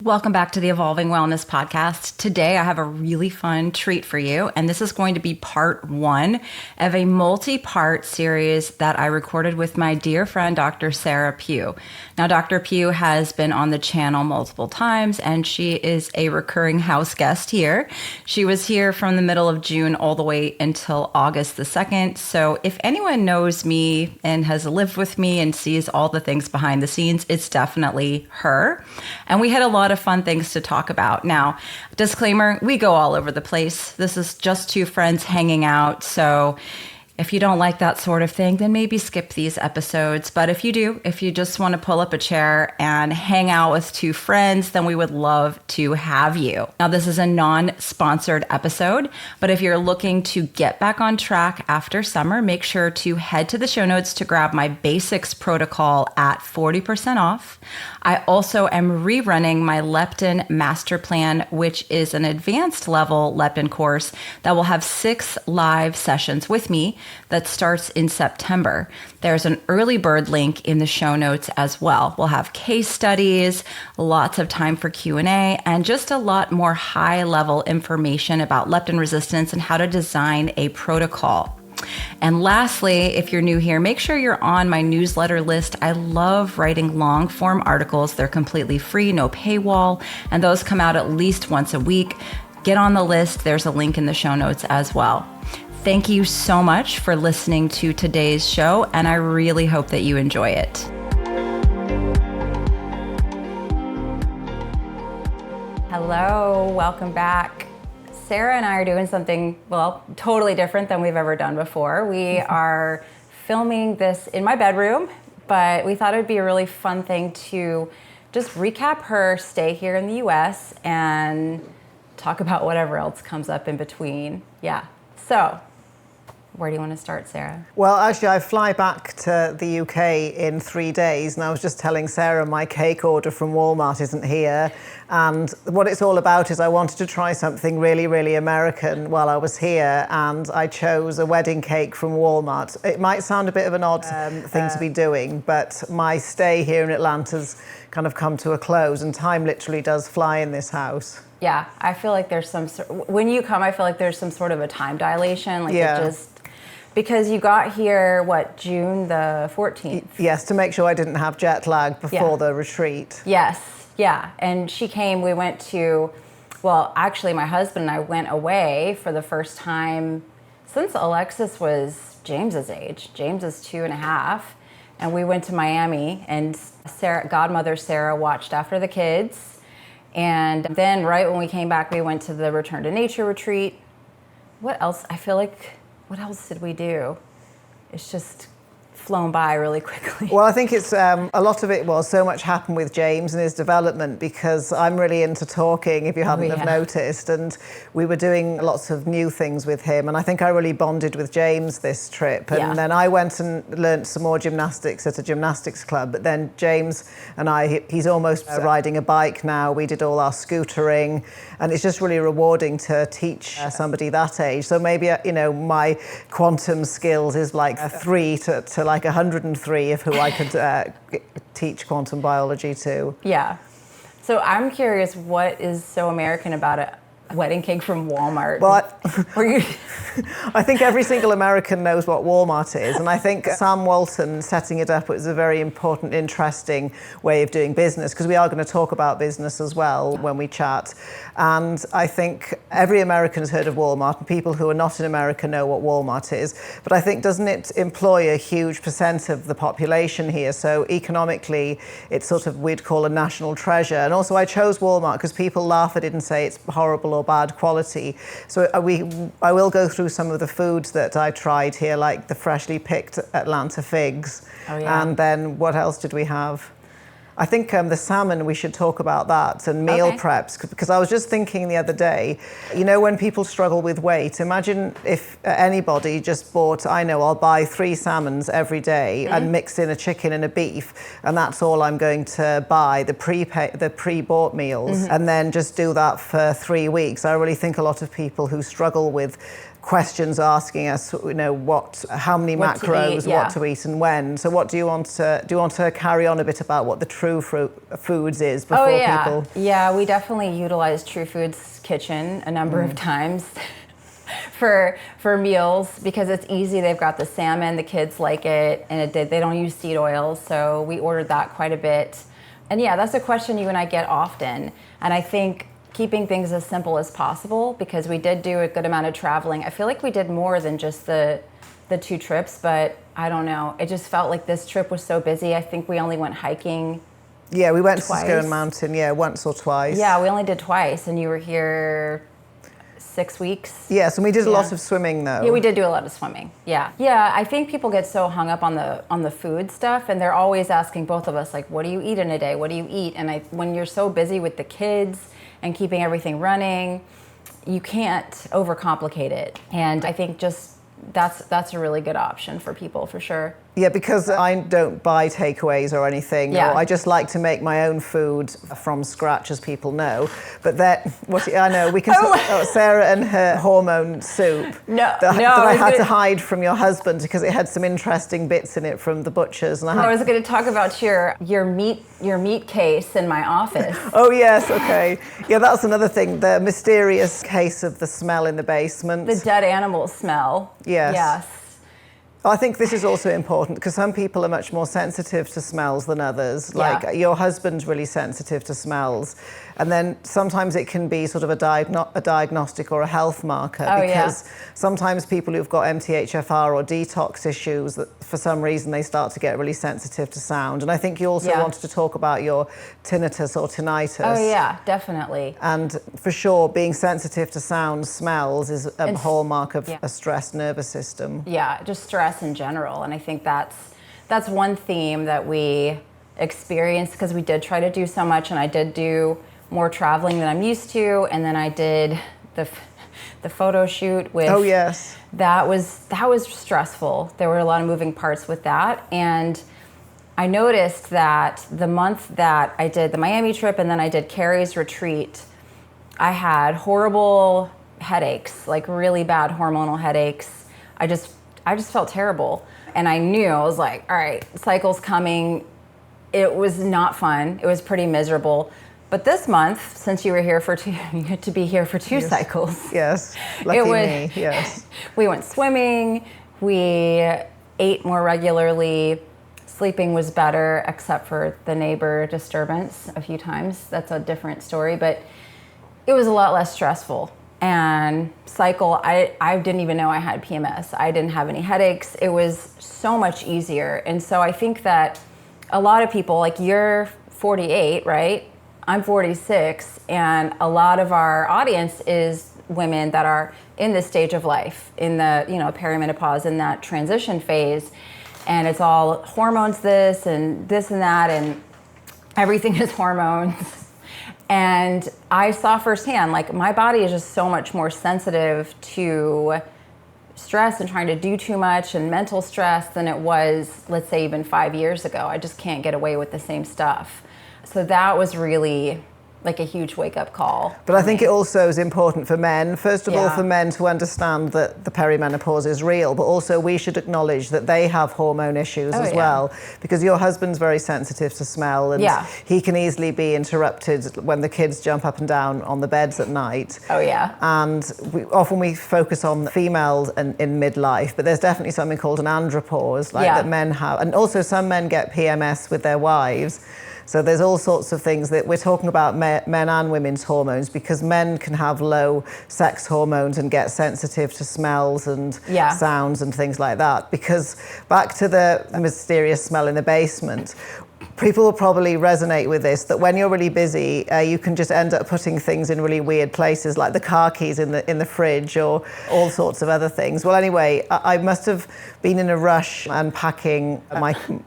Welcome back to the Evolving Wellness Podcast. Today I have a really fun treat for you, and this is going to be part one of a multi-part series that I recorded with my dear friend, Dr. Sara Pugh. Now, Dr. Pugh has been on the channel multiple times, and she is a recurring house guest here. She was here from the middle of June all the way until August the 2nd. So if anyone knows me and has lived with me and sees all the things behind the scenes, it's definitely her. And we had a lot of fun things to talk about. Now, disclaimer, we go all over the place. This is just two friends hanging out. So if you don't like that sort of thing, then maybe skip these episodes. But if you do, if you just want to pull up a chair and hang out with two friends, then we would love to have you. Now, this is a non-sponsored episode, but if you're looking to get back on track after summer, make sure to head to the show notes to grab my basics protocol at 40% off. I also am rerunning my Leptin master plan, which is an advanced level Leptin course that will have 6 live sessions with me that starts in September. There's an early bird link in the show notes as well. We'll have case studies, lots of time for Q&A, and just a lot more high-level information about leptin resistance and how to design a protocol. And lastly, if you're new here, make sure you're on my newsletter list. I love writing long form articles. They're completely free, no paywall, and those come out at least once a week. Get on the list. There's a link in the show notes as well. Thank you so much for listening to today's show, and I really hope that you enjoy it. Hello, welcome back. Sara and I are doing something, well, totally different than we've ever done before. We are filming this in my bedroom, but we thought it would be a really fun thing to just recap her stay here in the US and talk about whatever else comes up in between. Yeah, so where do you want to start, Sara? Well, actually, I fly back to the UK in 3 days, and I was just telling Sara my cake order from Walmart isn't here. And what it's all about is I wanted to try something really, really American while I was here, and I chose a wedding cake from Walmart. It might sound a bit of an odd thing to be doing, but my stay here in Atlanta's kind of come to a close, and time literally does fly in this house. Yeah, I feel like there's when you come, I feel like there's some sort of a time dilation. Like yeah. It just, because you got here, June the 14th? Yes, to make sure I didn't have jet lag before the retreat. Yes, yeah. And she came, we went to, well, actually my husband and I went away for the first time since Alexis was James's age. James is 2.5. And we went to Miami, and godmother Sara watched after the kids. And then right when we came back, we went to the Return to Nature retreat. What else? I feel like, what else did we do? It's just flown by really quickly. Well, I think it's a lot of it was so much happened with James and his development, because I'm really into talking, if you haven't have noticed, and we were doing lots of new things with him, and I think I really bonded with James this trip. And then I went and learnt some more gymnastics at a gymnastics club, but then James and he's almost riding a bike now. We did all our scootering, and it's just really rewarding to teach somebody that age. So maybe, my quantum skills is like 3 to like 103 of who I could teach quantum biology to. Yeah. So I'm curious, what is so American about a wedding cake from Walmart? Well, I think every single American knows what Walmart is, and I think Sam Walton setting it up was a very important, interesting way of doing business, because we are going to talk about business as well when we chat. And I think every American has heard of Walmart, and people who are not in America know what Walmart is. But I think, doesn't it employ a huge percent of the population here? So economically, it's sort of, we'd call a national treasure. And also I chose Walmart because people laugh at it and say it's horrible or bad quality. So I will go through some of the foods that I tried here, like the freshly picked Atlanta figs. Oh, yeah. And then what else did we have? I think the salmon, we should talk about that, and meal preps, because I was just thinking the other day, when people struggle with weight, imagine if anybody just bought, I'll buy 3 salmons every day and mix in a chicken and a beef, and that's all I'm going to buy, the pre-bought meals, and then just do that for 3 weeks. I really think a lot of people who struggle with questions asking us, how many macros, what to eat and when. So what do you want to carry on a bit about what the True Foods is before people? Yeah, we definitely utilize True Foods kitchen a number of times for meals because it's easy. They've got the salmon, the kids like it, and they don't use seed oils, so we ordered that quite a bit. And yeah, that's a question you and I get often. And I think keeping things as simple as possible, because we did do a good amount of traveling. I feel like we did more than just the 2 trips, but I don't know. It just felt like this trip was so busy. I think we only went hiking. Yeah, we went twice. to Scone Mountain, once or twice. Yeah, we only did twice, and you were here 6 weeks. Yes, and we did a lot of swimming though. Yeah, we did do a lot of swimming. Yeah. I think people get so hung up on the food stuff, and they're always asking both of us, like, what do you eat in a day? What do you eat? And when you're so busy with the kids and keeping everything running, you can't overcomplicate it. And I think just that's a really good option for people, for sure. Yeah, because I don't buy takeaways or anything. Yeah. Or I just like to make my own food from scratch, as people know. But I know we can. Sarah and her hormone soup. That I had to hide from your husband because it had some interesting bits in it from the butchers. And I was going to talk about your meat case in my office. Oh yes, okay. Yeah, that's another thing. The mysterious case of the smell in the basement. The dead animal smell. Yes. I think this is also important because some people are much more sensitive to smells than others. Like your husband's really sensitive to smells. And then sometimes it can be sort of a diagnostic or a health marker because sometimes people who've got MTHFR or detox issues, that for some reason they start to get really sensitive to sound. And I think you also wanted to talk about your tinnitus or tinnitus. Oh yeah, definitely. And for sure, being sensitive to sound, smells is a hallmark of a stressed nervous system. Yeah, just stress in general. And I think that's one theme that we experienced because we did try to do so much, and I did do more traveling than I'm used to, and then I did the photo shoot with. Oh yes. That was stressful. There were a lot of moving parts with that, and I noticed that the month that I did the Miami trip and then I did Carrie's retreat, I had horrible headaches, like really bad hormonal headaches. I just felt terrible, and I knew, I was like, all right, cycle's coming. It was not fun. It was pretty miserable. But this month, since you were here you had to be here for 2 cycles. Yes, lucky me, yes. We went swimming, we ate more regularly, sleeping was better, except for the neighbor disturbance a few times. That's a different story, but it was a lot less stressful. And cycle, I didn't even know I had PMS. I didn't have any headaches. It was so much easier. And so I think that a lot of people, like you're 48, right? I'm 46, and a lot of our audience is women that are in this stage of life, in the perimenopause, in that transition phase, and it's all hormones, this and that, and everything is hormones. And I saw firsthand, like my body is just so much more sensitive to stress and trying to do too much and mental stress than it was, let's say, even 5 years ago. I just can't get away with the same stuff. So that was really like a huge wake-up call. But I think it also is important for men, first of all, for men to understand that the perimenopause is real, but also we should acknowledge that they have hormone issues as well, because your husband's very sensitive to smell, and he can easily be interrupted when the kids jump up and down on the beds at night. Oh yeah. And often we focus on females in midlife, but there's definitely something called an andropause, that men have, and also some men get PMS with their wives. So there's all sorts of things that we're talking about men and women's hormones, because men can have low sex hormones and get sensitive to smells and sounds and things like that. Because back to the mysterious smell in the basement, people will probably resonate with this, that when you're really busy, you can just end up putting things in really weird places, like the car keys in the fridge or all sorts of other things. Well, anyway, I must have been in a rush unpacking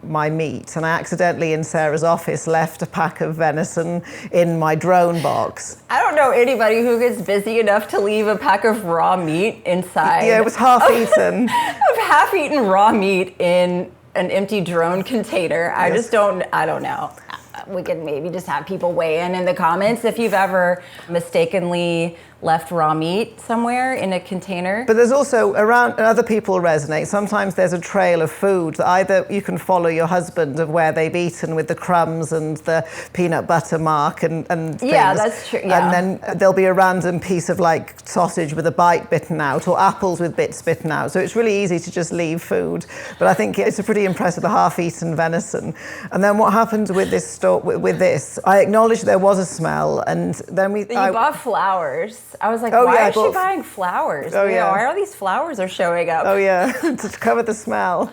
my meat, and I accidentally in Sarah's office left a pack of venison in my drone box. I don't know anybody who gets busy enough to leave a pack of raw meat inside. Yeah, it was half-eaten. Of half-eaten raw meat in an empty drone container. I don't know. We could maybe just have people weigh in the comments if you've ever mistakenly left raw meat somewhere in a container. But there's also around, other people resonate. Sometimes there's a trail of food that either you can follow your husband of where they've eaten with the crumbs and the peanut butter mark and things. Yeah, that's true. Yeah. And then there'll be a random piece of like sausage with a bite bitten out, or apples with bits bitten out. So it's really easy to just leave food. But I think it's a pretty impressive, the half-eaten venison. And then what happened with this, I acknowledged there was a smell, and then You bought flowers. I was like, Oh, why yeah, is she buying flowers? Oh, yeah. Why are these flowers are showing up? Oh yeah, to cover the smell.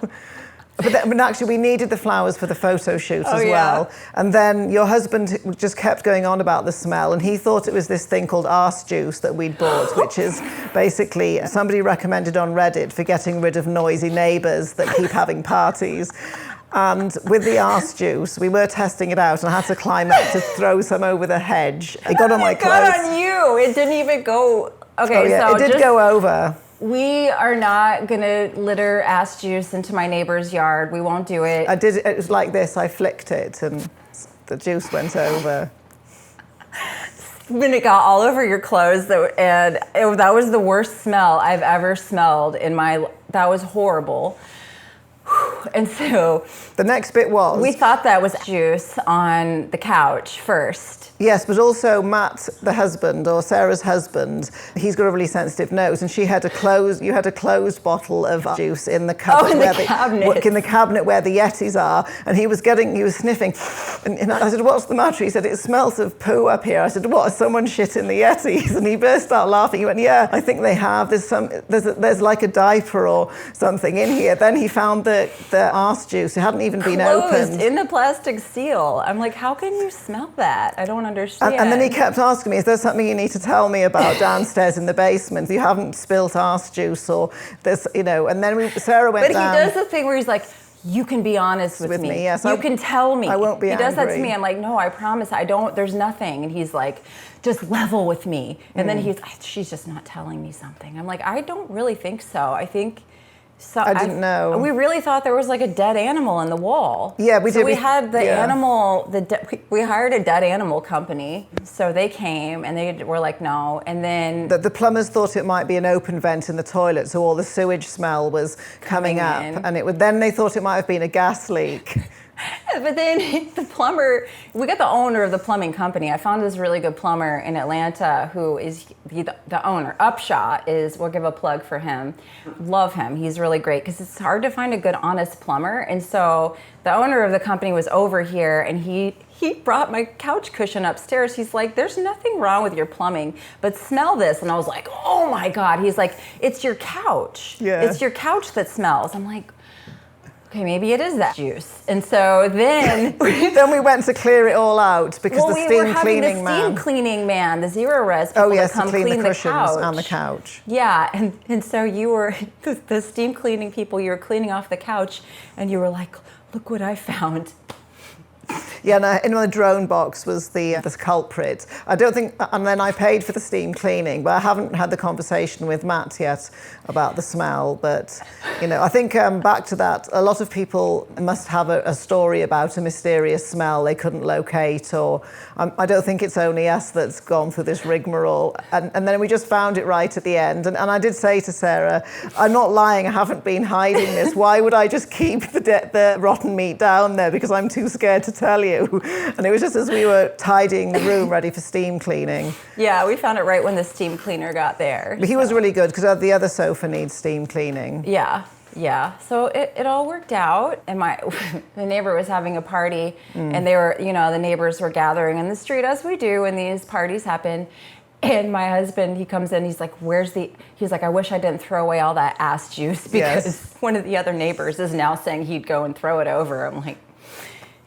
But actually, we needed the flowers for the photo shoot as well. And then your husband just kept going on about the smell, and he thought it was this thing called arse juice that we'd bought, which is basically somebody recommended on Reddit for getting rid of noisy neighbours that keep having parties. And with the arse juice, we were testing it out, and I had to climb up to throw some over the hedge. It got on my clothes. It got on you. It didn't even go. Okay, Oh yeah, so it did go over. We are not gonna litter ass juice into my neighbor's yard. We won't do it. It was like this. I flicked it, and the juice went over. When it got all over your clothes, that was the worst smell I've ever smelled in my. That was horrible. And so the next bit was we thought that was juice on the couch first. Yes, but also Matt, the husband, or Sarah's husband, he's got a really sensitive nose, and you had a closed bottle of juice in the cupboard, in the cabinet where the Yetis are, and he was sniffing, and I said, "What's the matter?" He said, "It smells of poo up here." I said, "What? Someone shit in the Yetis?" And he burst out laughing. He went, "Yeah, I think they have. There's like a diaper or something in here." Then he found the arse juice. It hadn't even been opened in the plastic seal. I'm like, how can you smell that? I don't understand. And then he kept asking me, "Is there something you need to tell me about downstairs in the basement? You haven't spilt arse juice or this, you know?" And then Sarah went down. But he does the thing where he's like, "You can be honest with me. Yes, you can tell me." I won't be angry. He does that to me. I'm like, "No, I promise. I don't. There's nothing." And he's like, "Just level with me." And then she's just not telling me something. I'm like, I don't really think so. I think. So I didn't know. We really thought there was like a dead animal in the wall. Yeah, we did. We had the animal. We hired a dead animal company, so they came and they were like, no. And then the plumbers thought it might be an open vent in the toilet, so all the sewage smell was coming up, and then they thought it might have been a gas leak. But then the plumber, we got the owner of the plumbing company. I found this really good plumber in Atlanta who is the owner. Upshot we'll give a plug for him. Love him. He's really great because it's hard to find a good, honest plumber. And so the owner of the company was over here, and he brought my couch cushion upstairs. He's like, "There's nothing wrong with your plumbing, but smell this." And I was like, "Oh my God." He's like, "It's your couch. Yeah. It's your couch that smells." I'm like, okay, maybe it is that juice. And so then then we went to clear it all out because the steam cleaning man, the zero res people to come clean the cushions couch. and the couch. Yeah, and so you were the steam cleaning people. You were cleaning off the couch, and you were like, "Look what I found." Yeah, no, in my drone box was the culprit. I don't think, and then I paid for the steam cleaning, but I haven't had the conversation with Matt yet about the smell. But, you know, I think back to that, a lot of people must have a story about a mysterious smell they couldn't locate, or I don't think it's only us that's gone through this rigmarole. And then we just found it right at the end. And I did say to Sarah, "I'm not lying, I haven't been hiding this. Why would I just keep the rotten meat down there? Because I'm too scared to tell you." And it was just as we were tidying the room ready for steam cleaning. Yeah, we found it right when the steam cleaner got there. But he was really good because the other sofa needs steam cleaning. Yeah. So it all worked out, and the neighbor was having a party, and they were, the neighbors were gathering in the street as we do when these parties happen. And my husband, he comes in, he's like, he's like, "I wish I didn't throw away all that ass juice," because one of the other neighbors is now saying he'd go and throw it over. I'm like,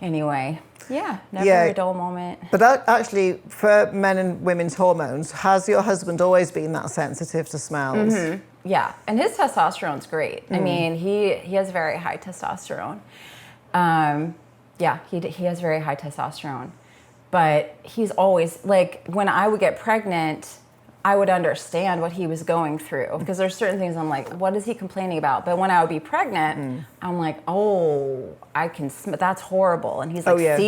anyway. Yeah, never a dull moment. But actually, for men and women's hormones, has your husband always been that sensitive to smells? Mm-hmm. Yeah, and his testosterone's great. I mean, he has very high testosterone. He has very high testosterone. But he's always, like, when I would get pregnant, I would understand what he was going through, because there's certain things I'm like, what is he complaining about? But when I would be pregnant, I'm like, oh, I can that's horrible. And he's like,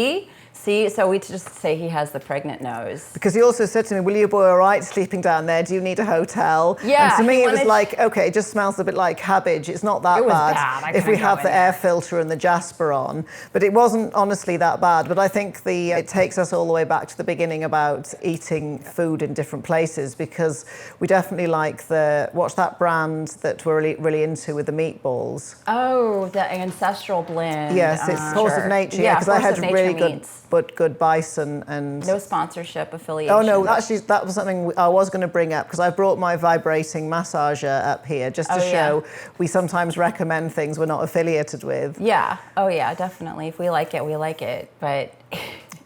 see? So we just say he has the pregnant nose. Because he also said to me, will your boy all right sleeping down there? Do you need a hotel? Yeah. And to me, it was like, okay, it just smells a bit like cabbage. It's not that bad if we have the air filter and the Jasper on. But it wasn't honestly that bad. But I think it takes us all the way back to the beginning about eating food in different places, because we definitely watch that brand that we're really, really into with the meatballs. Oh, the ancestral blend. Yes, it's Force of Nature. Yeah, because I had really good bison and... No sponsorship affiliation. Oh no, actually that was something I was going to bring up, because I brought my vibrating massager up here just to show we sometimes recommend things we're not affiliated with. Yeah. Oh yeah, definitely. If we like it, we like it. But...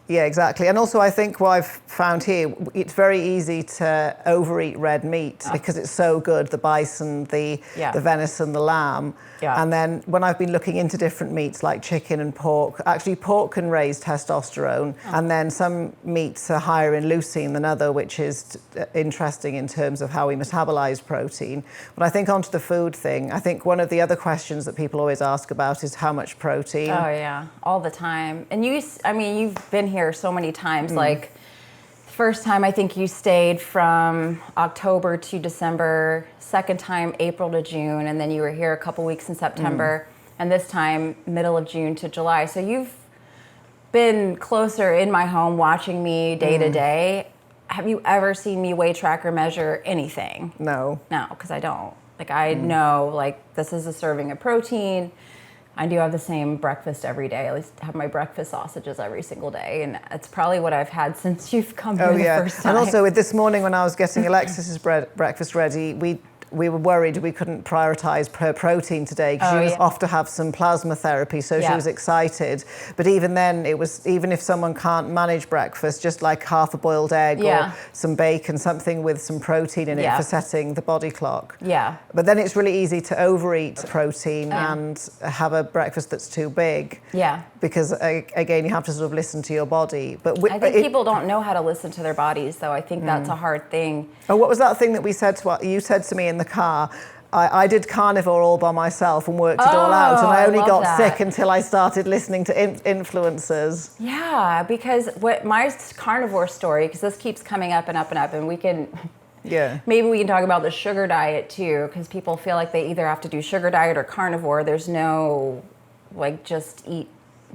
Yeah, exactly. And also I think what I've found here, it's very easy to overeat red meat because it's so good, the bison, the venison, the lamb. Yeah. And then when I've been looking into different meats like chicken and pork, actually pork can raise testosterone. And then some meats are higher in leucine than other, which is interesting in terms of how we metabolize protein. But I think onto the food thing, I think one of the other questions that people always ask about is how much protein. Oh yeah, all the time. And you've been here so many times. Like, first time I think you stayed from October to December, second time April to June, and then you were here a couple weeks in September, and this time middle of June to July. So you've been closer in my home watching me day to day. Have you ever seen me weigh, track, or measure anything? No. No, because I don't. Like, I know, like, this is a serving of protein. I do have the same breakfast every day. I at least have my breakfast sausages every single day. And it's probably what I've had since you've come here the first time. And also with this morning when I was getting Alexis's breakfast ready, we were worried we couldn't prioritize her protein today because she was off to have some plasma therapy, so she was excited. But even then, even if someone can't manage breakfast, just like half a boiled egg or some bacon, something with some protein in it for setting the body clock. Yeah. But then it's really easy to overeat protein and have a breakfast that's too big. Yeah. Because again, you have to sort of listen to your body. But I think people don't know how to listen to their bodies, though. I think that's a hard thing. Oh, what was that thing that you said to me in the car? I did carnivore all by myself and worked it all out, and I only got sick until I started listening to influencers. Yeah, because my carnivore story, because this keeps coming up and up and up, and we can... Yeah. Maybe we can talk about the sugar diet too, because people feel like they either have to do sugar diet or carnivore. There's no, like, just eat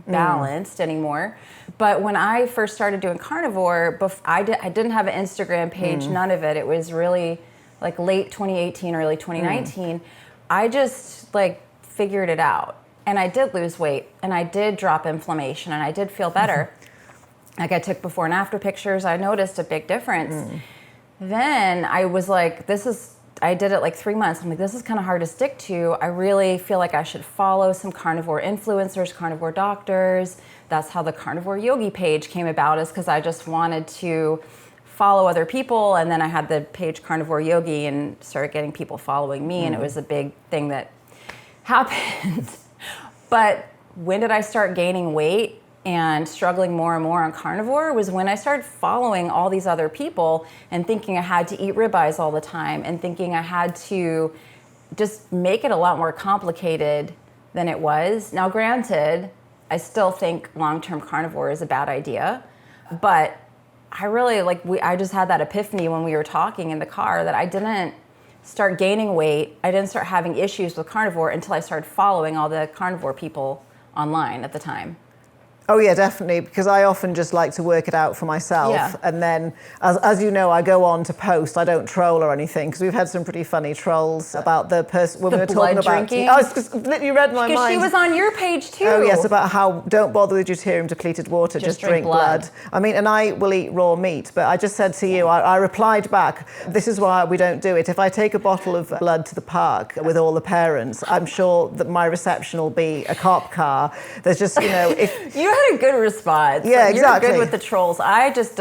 balanced anymore. But when I first started doing carnivore, I didn't have an Instagram page, none of it. It was really like late 2018, early 2019. I just like figured it out, and I did lose weight, and I did drop inflammation, and I did feel better. Like, I took before and after pictures. I noticed a big difference. Then I was like, I did it like 3 months. I'm like, this is kind of hard to stick to. I really feel like I should follow some carnivore influencers, carnivore doctors. That's how the carnivore yogi page came about, is because I just wanted to follow other people. And then I had the page Carnivore Yogi and started getting people following me. And it was a big thing that happened. But when did I start gaining weight and struggling more and more on carnivore was when I started following all these other people and thinking I had to eat ribeyes all the time and thinking I had to just make it a lot more complicated than it was. Now, granted, I still think long-term carnivore is a bad idea, but I really, I just had that epiphany when we were talking in the car that I didn't start gaining weight. I didn't start having issues with carnivore until I started following all the carnivore people online at the time. Oh yeah, definitely, because I often just like to work it out for myself. Yeah. And then, as you know, I go on to post. I don't troll or anything, because we've had some pretty funny trolls about the person when we were talking about... drinking? Oh, it's literally read my mind. Because she was on your page too. Oh yes, about how don't bother with deuterium-depleted water, just drink blood. I mean, and I will eat raw meat, but I just said to you, I replied back, this is why we don't do it. If I take a bottle of blood to the park with all the parents, I'm sure that my reception will be a cop car. There's just, if... You had a good response. Yeah, exactly. You're good with the trolls. I just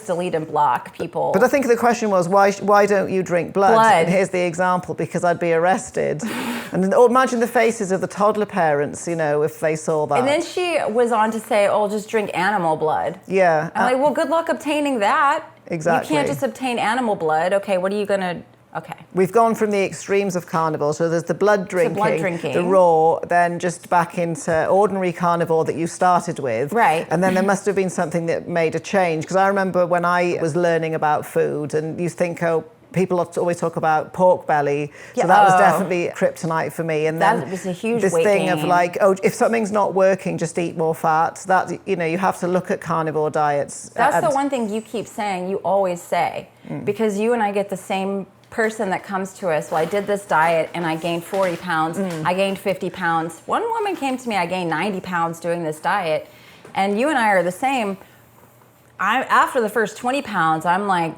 delete and block people. But I think the question was, why don't you drink blood? And here's the example, because I'd be arrested. And imagine the faces of the toddler parents, if they saw that. And then she was on to say, just drink animal blood. Yeah. I'm like, well, good luck obtaining that. Exactly. You can't just obtain animal blood. Okay, what are you going to... Okay. We've gone from the extremes of carnivore. So there's the blood drinking, the raw, then just back into ordinary carnivore that you started with. Right. And then there must have been something that made a change. Because I remember when I was learning about food, and you think, oh, people always talk about pork belly. So that was definitely kryptonite for me. And that was a huge this weight thing gain. of like, oh, if something's not working, just eat more fat. That, you know, you have to look at carnivore diets. That's the one thing you keep saying, you always say. Because you and I get the same person that comes to us, well, I did this diet and I gained 40 pounds, I gained 50 pounds. One woman came to me, I gained 90 pounds doing this diet. And you and I are the same. After the first 20 pounds, I'm like,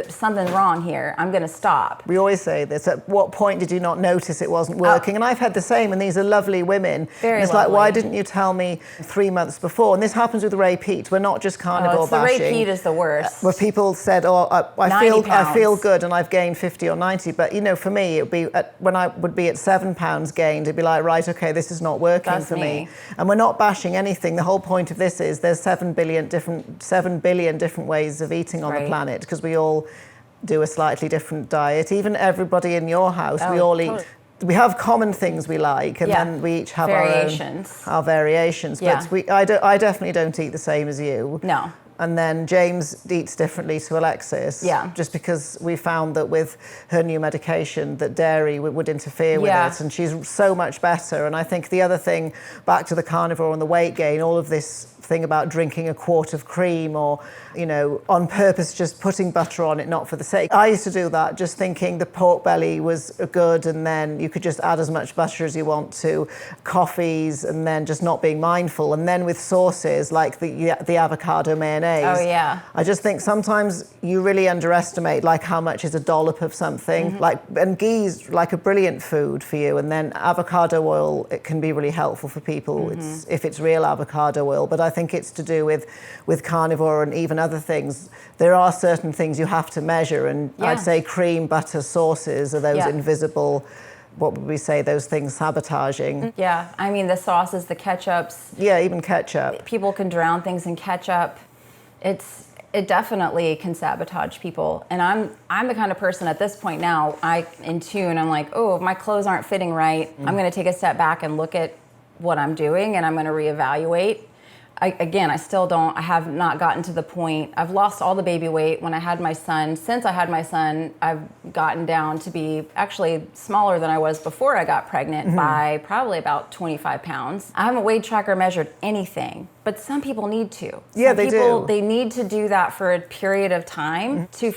something's wrong here. I'm going to stop. We always say this. At what point did you not notice it wasn't working? And I've had the same, and these are lovely women. Very it's lovely. like, why didn't you tell me 3 months before? And this happens with Ray Peat. We're not just carnivore bashing. The Ray Peat is the worst. Where people said, oh, I feel good and I've gained 50 or 90. But, you know, for me, it would be when I would be at 7 pounds gained, it'd be like, right, okay, this is not working for me. And we're not bashing anything. The whole point of this is there's 7 billion different ways of eating on the planet, because we all do a slightly different diet. Even everybody in your house, we all eat. We have common things we like, and then we each have our variations. But I definitely don't eat the same as you. No. And then James eats differently to Alexis. Yeah. Just because we found that with her new medication that dairy would interfere with it, and she's so much better. And I think the other thing, back to the carnivore and the weight gain, all of this thing about drinking a quart of cream or, you know, on purpose just putting butter on it, not for the sake. I used to do that, just thinking the pork belly was good, and then you could just add as much butter as you want to coffees, and then just not being mindful. And then with sauces like the avocado mayonnaise. Oh yeah. I just think sometimes you really underestimate like how much is a dollop of something. Like, and ghee's like a brilliant food for you, and then avocado oil, it can be really helpful for people. If it's real avocado oil. But I think it's to do with carnivore and even other things. There are certain things you have to measure, and I'd say cream, butter, sauces are those invisible, what would we say, those things sabotaging. Yeah, I mean the sauces, the ketchups. Yeah, even ketchup. People can drown things in ketchup. It definitely can sabotage people. And I'm the kind of person at this point now, in tune, I'm like, oh, if my clothes aren't fitting right, I'm gonna take a step back and look at what I'm doing, and I'm gonna reevaluate. I have not gotten to the point. I've lost all the baby weight when I had my son. Since I had my son, I've gotten down to be actually smaller than I was before I got pregnant by probably about 25 pounds. I haven't weighed, tracked, or measured anything, but some people need to. Yeah, they do. They need to do that for a period of time to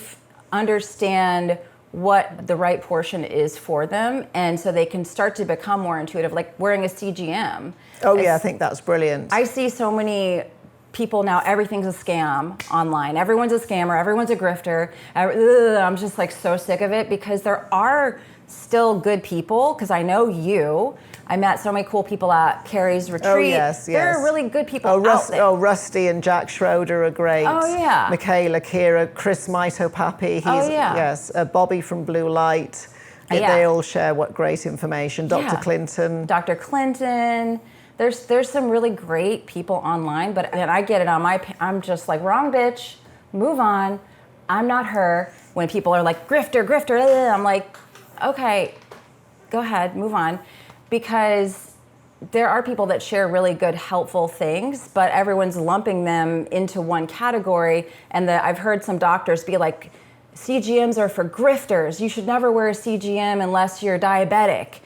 understand what the right portion is for them, and so they can start to become more intuitive, like wearing a CGM. Oh yeah, I think that's brilliant. I see so many people now, everything's a scam online. Everyone's a scammer, everyone's a grifter. I'm just like so sick of it, because there are still good people, because I know you. I met so many cool people at Carrie's retreat. Oh, yes. There are really good people out there. Oh, Rusty and Jack Schroeder are great. Oh, yeah. Michaela, Kira, Chris Mitopapi. Yes. Bobby from Blue Light. They all share what great information. Dr. Clinton. Dr. Clinton. There's some really great people online, but then I get it on I'm just like, wrong bitch, move on. I'm not her. When people are like, grifter, I'm like, okay, go ahead, move on. Because there are people that share really good, helpful things, but everyone's lumping them into one category. And I've heard some doctors be like, CGMs are for grifters. You should never wear a CGM unless you're diabetic.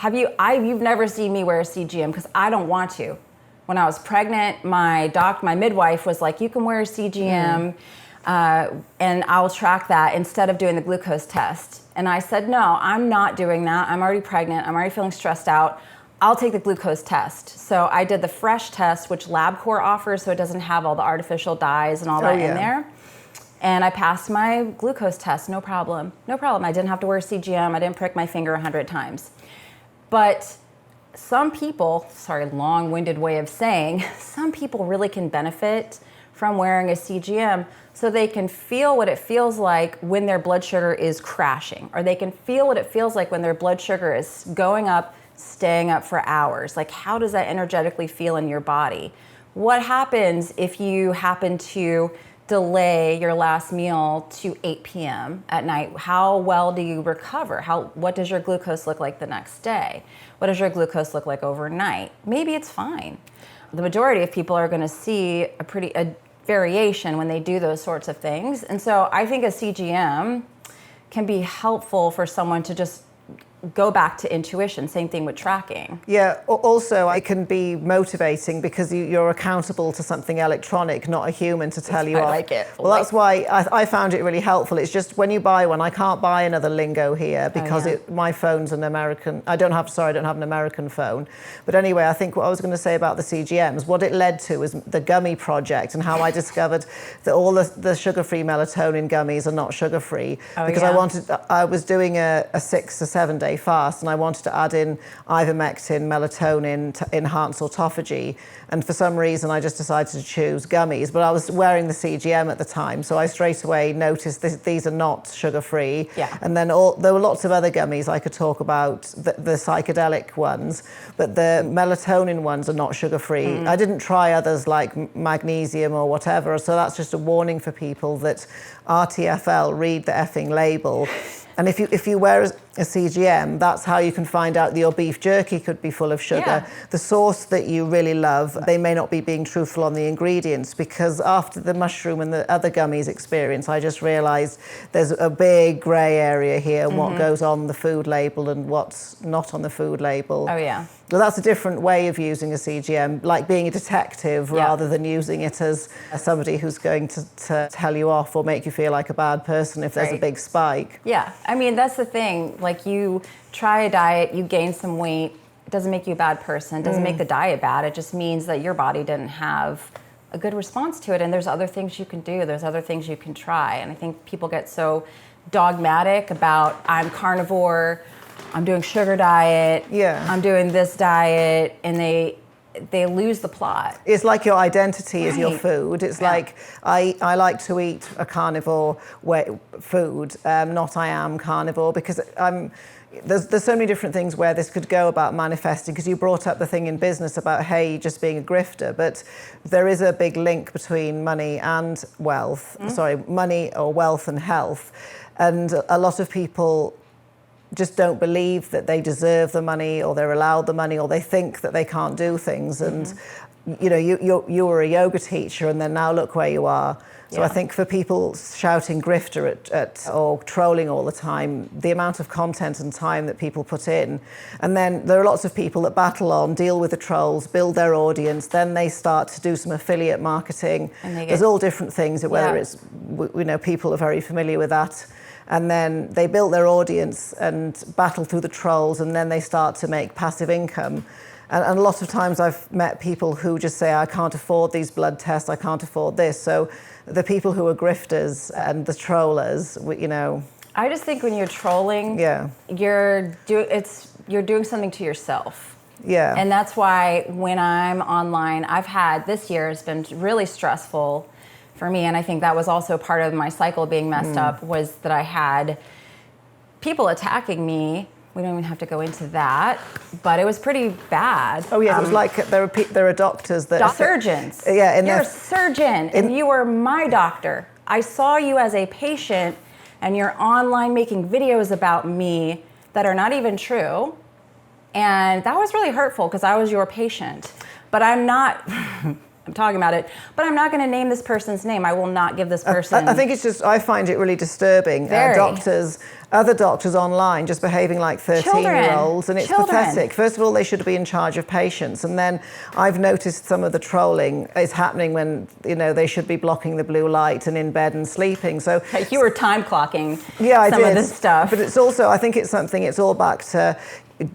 You've never seen me wear a CGM, because I don't want to. When I was pregnant, my midwife was like, you can wear a CGM and I'll track that instead of doing the glucose test. And I said, no, I'm not doing that. I'm already pregnant. I'm already feeling stressed out. I'll take the glucose test. So I did the fresh test, which LabCorp offers, so it doesn't have all the artificial dyes and all that in there. And I passed my glucose test, no problem. No problem. I didn't have to wear a CGM. I didn't prick my finger 100 times. But some people, long-winded way of saying, some people really can benefit from wearing a CGM, so they can feel what it feels like when their blood sugar is crashing, or they can feel what it feels like when their blood sugar is going up, staying up for hours. Like, how does that energetically feel in your body? What happens if you happen to delay your last meal to 8 p.m. at night, how well do you recover? What does your glucose look like the next day? What does your glucose look like overnight? Maybe it's fine. The majority of people are going to see a variation when they do those sorts of things. And so I think a CGM can be helpful for someone to just go back to intuition. Same thing with tracking. Yeah, also it can be motivating because you're accountable to something electronic, not a human to tell you off. I like it. Well, that's why I found it really helpful. It's just when you buy one, I can't buy another Lingo here because my phone's an American. I don't have an American phone. But anyway, I think what I was going to say about the CGMs, what it led to was the gummy project and how I discovered that all the sugar-free melatonin gummies are not sugar-free because I was doing a 6 to 7 day fast and I wanted to add in ivermectin, melatonin, enhanced autophagy, and for some reason I just decided to choose gummies, but I was wearing the CGM at the time, so I straight away noticed these are not sugar-free. Yeah. And then there were lots of other gummies I could talk about, the psychedelic ones, but the melatonin ones are not sugar-free. I didn't try others like magnesium or whatever, so that's just a warning for people that RTFL, read the effing label. And if you wear a CGM, that's how you can find out that your beef jerky could be full of sugar. Yeah. The sauce that you really love, they may not be being truthful on the ingredients, because after the mushroom and the other gummies experience, I just realised there's a big grey area here, what goes on the food label and what's not on the food label. Oh, yeah. Well, that's a different way of using a CGM, like being a detective rather than using it as somebody who's going to tell you off or make you feel like a bad person if there's a big spike. Yeah, I mean, that's the thing. Like, you try a diet, you gain some weight, it doesn't make you a bad person, it doesn't make the diet bad, it just means that your body didn't have a good response to it, and there's other things you can do, there's other things you can try. And I think people get so dogmatic about, I'm carnivore, I'm doing sugar diet, I'm doing this diet, and they lose the plot. It's like your identity is your food. It's like, I like to eat a carnivore food, not I am carnivore, because there's so many different things where this could go about manifesting, because you brought up the thing in business about, hey, just being a grifter, but there is a big link between money and wealth, money or wealth and health. And a lot of people just don't believe that they deserve the money, or they're allowed the money, or they think that they can't do things. And you know, you were a yoga teacher, and then now look where you are. So I think for people shouting grifter at or trolling all the time, the amount of content and time that people put in, and then there are lots of people that battle on, deal with the trolls, build their audience, then they start to do some affiliate marketing. There's all different things, whether it's, you know, people are very familiar with that. And then they build their audience and battle through the trolls, and then they start to make passive income. And a lot of times I've met people who just say, I can't afford these blood tests, I can't afford this. So the people who are grifters and the trollers, you know. I just think when you're trolling, you're doing something to yourself. Yeah. And that's why when I'm online, this year has been really stressful for me, and I think that was also part of my cycle being messed up, was that I had people attacking me. We don't even have to go into that, but it was pretty bad. Oh yeah, it was like there are doctors that surgeons. Yeah, you're a surgeon, and you were my doctor. I saw you as a patient, and you're online making videos about me that are not even true, and that was really hurtful because I was your patient. But I'm not. I'm talking about it, but I'm not going to name this person's name. I will not give this person. I think it's just, I find it really disturbing. Other doctors online just behaving like 13-year-olds, and it's pathetic. First of all, they should be in charge of patients, and then I've noticed some of the trolling is happening when, you know, they should be blocking the blue light and in bed and sleeping. So you were time clocking some of this stuff. But it's also, I think it's all back to,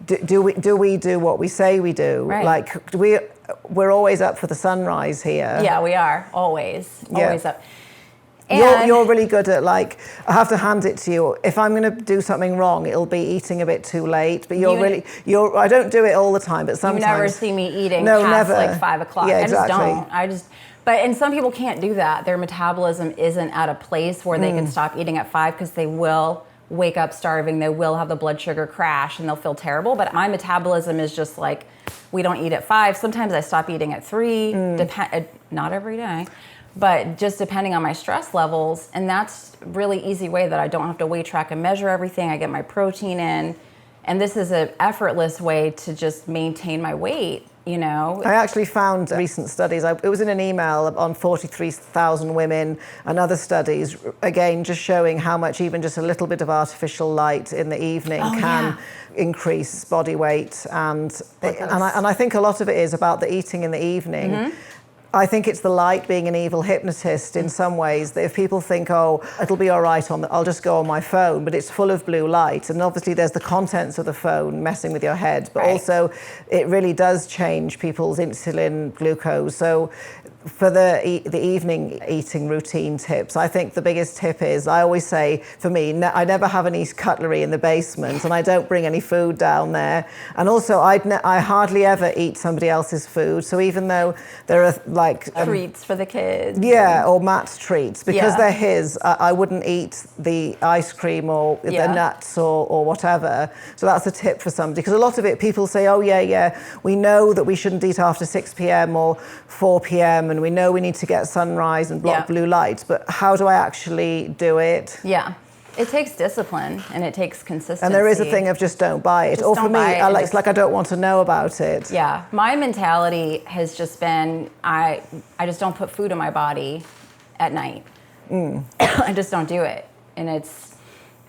do we do what we say we do? Right. Like, we're always up for the sunrise here. Yeah, we are. Always up. You're really good at, like, I have to hand it to you. If I'm going to do something wrong, it'll be eating a bit too late. But I don't do it all the time, but sometimes. You never see me eating past like 5 o'clock. Yeah, exactly. I just don't. And some people can't do that. Their metabolism isn't at a place where they can stop eating at 5, because they will wake up starving, they will have the blood sugar crash, and they'll feel terrible. But my metabolism is just like, we don't eat at 5. Sometimes I stop eating at 3, not every day. but just depending on my stress levels. And that's a really easy way that I don't have to weigh, track, and measure everything. I get my protein in. And this is an effortless way to just maintain my weight, you know. I actually found recent studies, it was in an email on 43,000 women and other studies, again, just showing how much even just a little bit of artificial light in the evening can increase body weight. And I think a lot of it is about the eating in the evening. I think it's the light being an evil hypnotist in some ways, that if people think, oh, it'll be all right, I'll just go on my phone, but it's full of blue light. And obviously there's the contents of the phone messing with your head, but also it really does change people's insulin, glucose. So for the evening eating routine tips, I think the biggest tip is, I always say, for me, I never have any cutlery in the basement, and I don't bring any food down there. And also, I hardly ever eat somebody else's food. So even though there are like treats for the kids, or Matt's treats, because they're his, I wouldn't eat the ice cream or the nuts or whatever. So that's a tip for somebody, because a lot of it, people say, oh we know that we shouldn't eat after 6 p.m. or 4 p.m. and we know we need to get sunrise and block blue light, but how do I actually do it? It takes discipline and it takes consistency. And there is a thing of just don't buy it. Or for me, it's like I don't want to know about it. My mentality has just been, I just don't put food in my body at night. I just don't do it. And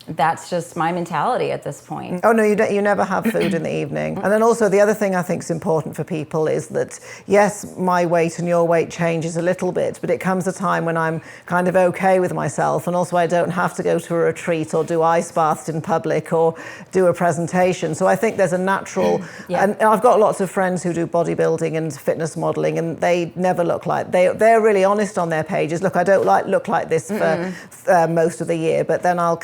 that's just my mentality at this point. Oh no, you never have food in the evening. And then also the other thing I think is important for people is that, yes, my weight and your weight changes a little bit, but it comes a time when I'm kind of okay with myself, and also I don't have to go to a retreat or do ice baths in public or do a presentation. So I think there's a natural, and I've got lots of friends who do bodybuilding and fitness modeling, and they never look like, they're really honest on their pages. Look, I don't look like this for most of the year, but then I'll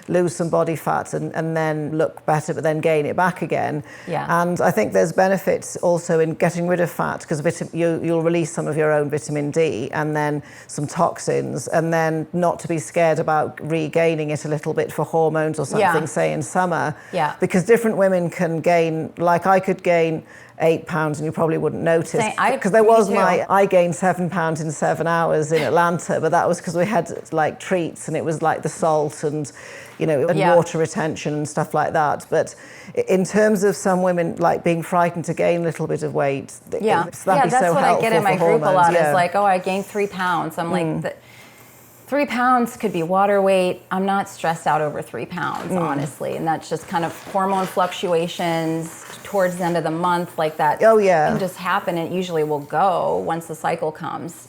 lose some body fat and then look better, but then gain it back again. And I think there's benefits also in getting rid of fat, because you'll release some of your own vitamin D and then some toxins, and then not to be scared about regaining it a little bit for hormones or something, say in summer. Because different women can gain, like I could gain 8 pounds and you probably wouldn't notice, because I gained 7 pounds in 7 hours in Atlanta, but that was because we had like treats, and it was like the salt and water retention and stuff like that. But in terms of some women like being frightened to gain a little bit of weight, that's what I get in my group a lot. Is like, oh, I gained 3 pounds. I'm like, 3 pounds could be water weight. I'm not stressed out over 3 pounds, honestly. And that's just kind of hormone fluctuations towards the end of the month, like that can just happen. It usually will go once the cycle comes,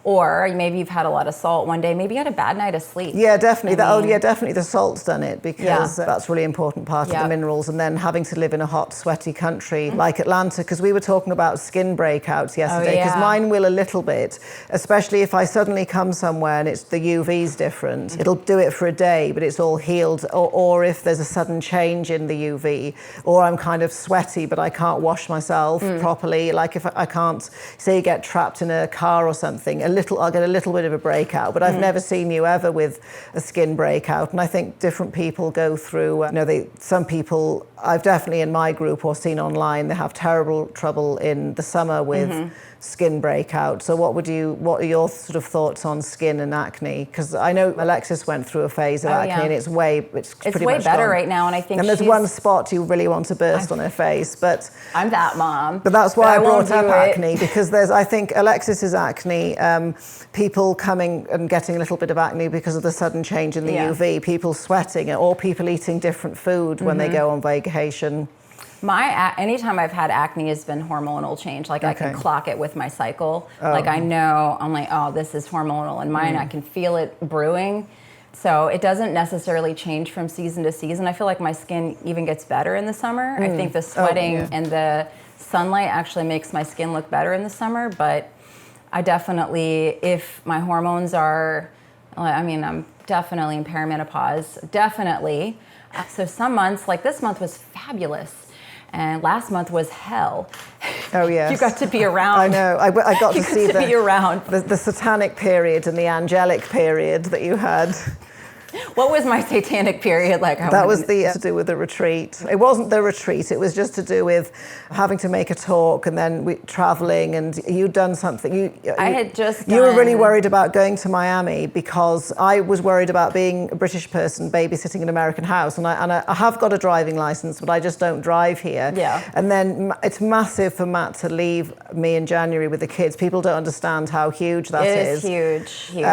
or maybe you've had a lot of salt one day. Maybe you had a bad night of sleep. Yeah, definitely. Definitely the salt's done it, because that's a really important part of the minerals. And then having to live in a hot, sweaty country like Atlanta, because we were talking about skin breakouts yesterday, because mine will a little bit, especially if I suddenly come somewhere and the UV's different. It'll do it for a day, but it's all healed. Or if there's a sudden change in the UV, or I'm kind of sweaty, but I can't wash myself properly. Like if I can't, say you get trapped in a car or something, I'll get a little bit of a breakout, but I've never seen you ever with a skin breakout. And I think different people go through, some people, I've definitely in my group or seen online, they have terrible trouble in the summer with skin breakout. So what are your sort of thoughts on skin and acne? Because I know Alexis went through a phase of acne, and it's pretty way much better gone right now. And I think there's one spot you really want to burst on her face, but I'm that mom. But that's why I brought up acne, because I think Alexis's acne, people coming and getting a little bit of acne because of the sudden change in the UV, people sweating, or people eating different food when they go on vacation. Anytime I've had acne has been hormonal change. Like I can clock it with my cycle. Like I know, I'm like, oh, this is hormonal. And mine, I can feel it brewing. So it doesn't necessarily change from season to season. I feel like my skin even gets better in the summer. I think the sweating and the sunlight actually makes my skin look better in the summer. But I definitely, if my hormones are, I'm definitely in perimenopause, definitely. So some months, like this month was fabulous. And last month was hell. Oh, yes. You got to be around. I know. I got to see be around. The satanic period and the angelic period that you had. What was my satanic period like? That was to do with the retreat. It wasn't the retreat. It was just to do with having to make a talk and then traveling, and you'd done something. You were really worried about going to Miami because I was worried about being a British person babysitting an American house, and I have got a driving license, but I just don't drive here. Yeah. And then it's massive for Matt to leave me in January with the kids. People don't understand how huge that is. It is huge.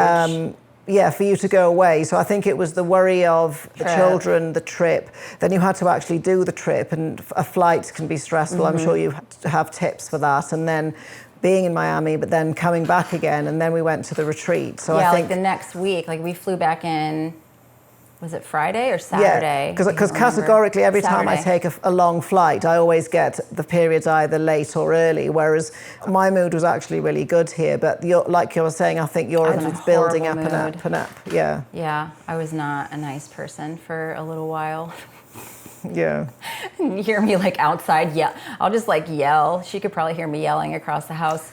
Yeah, for you to go away. So I think it was the worry of the children, the trip. Then you had to actually do the trip, and a flight can be stressful. I'm sure you have tips for that. And then being in Miami, but then coming back again, and then we went to the retreat. So I think like the next week, like we flew back in. Was it Friday or Saturday? Yeah, because categorically every time I take a long flight, I always get the periods either late or early, whereas my mood was actually really good here. But like you were saying, I think yours was building up and up and up. Yeah. Yeah, I was not a nice person for a little while. Yeah. You hear me like outside, I'll just like yell. She could probably hear me yelling across the house.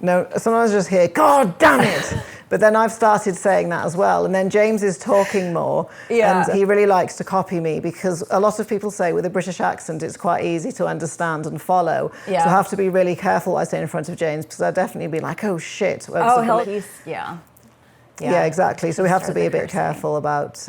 No, sometimes I just hear, God damn it! But then I've started saying that as well. And then James is talking more. Yeah. And he really likes to copy me because a lot of people say with a British accent, it's quite easy to understand and follow. Yeah. So I have to be really careful what I say in front of James because I'd definitely be like, oh shit. Yeah, exactly. So we have to be a bit careful about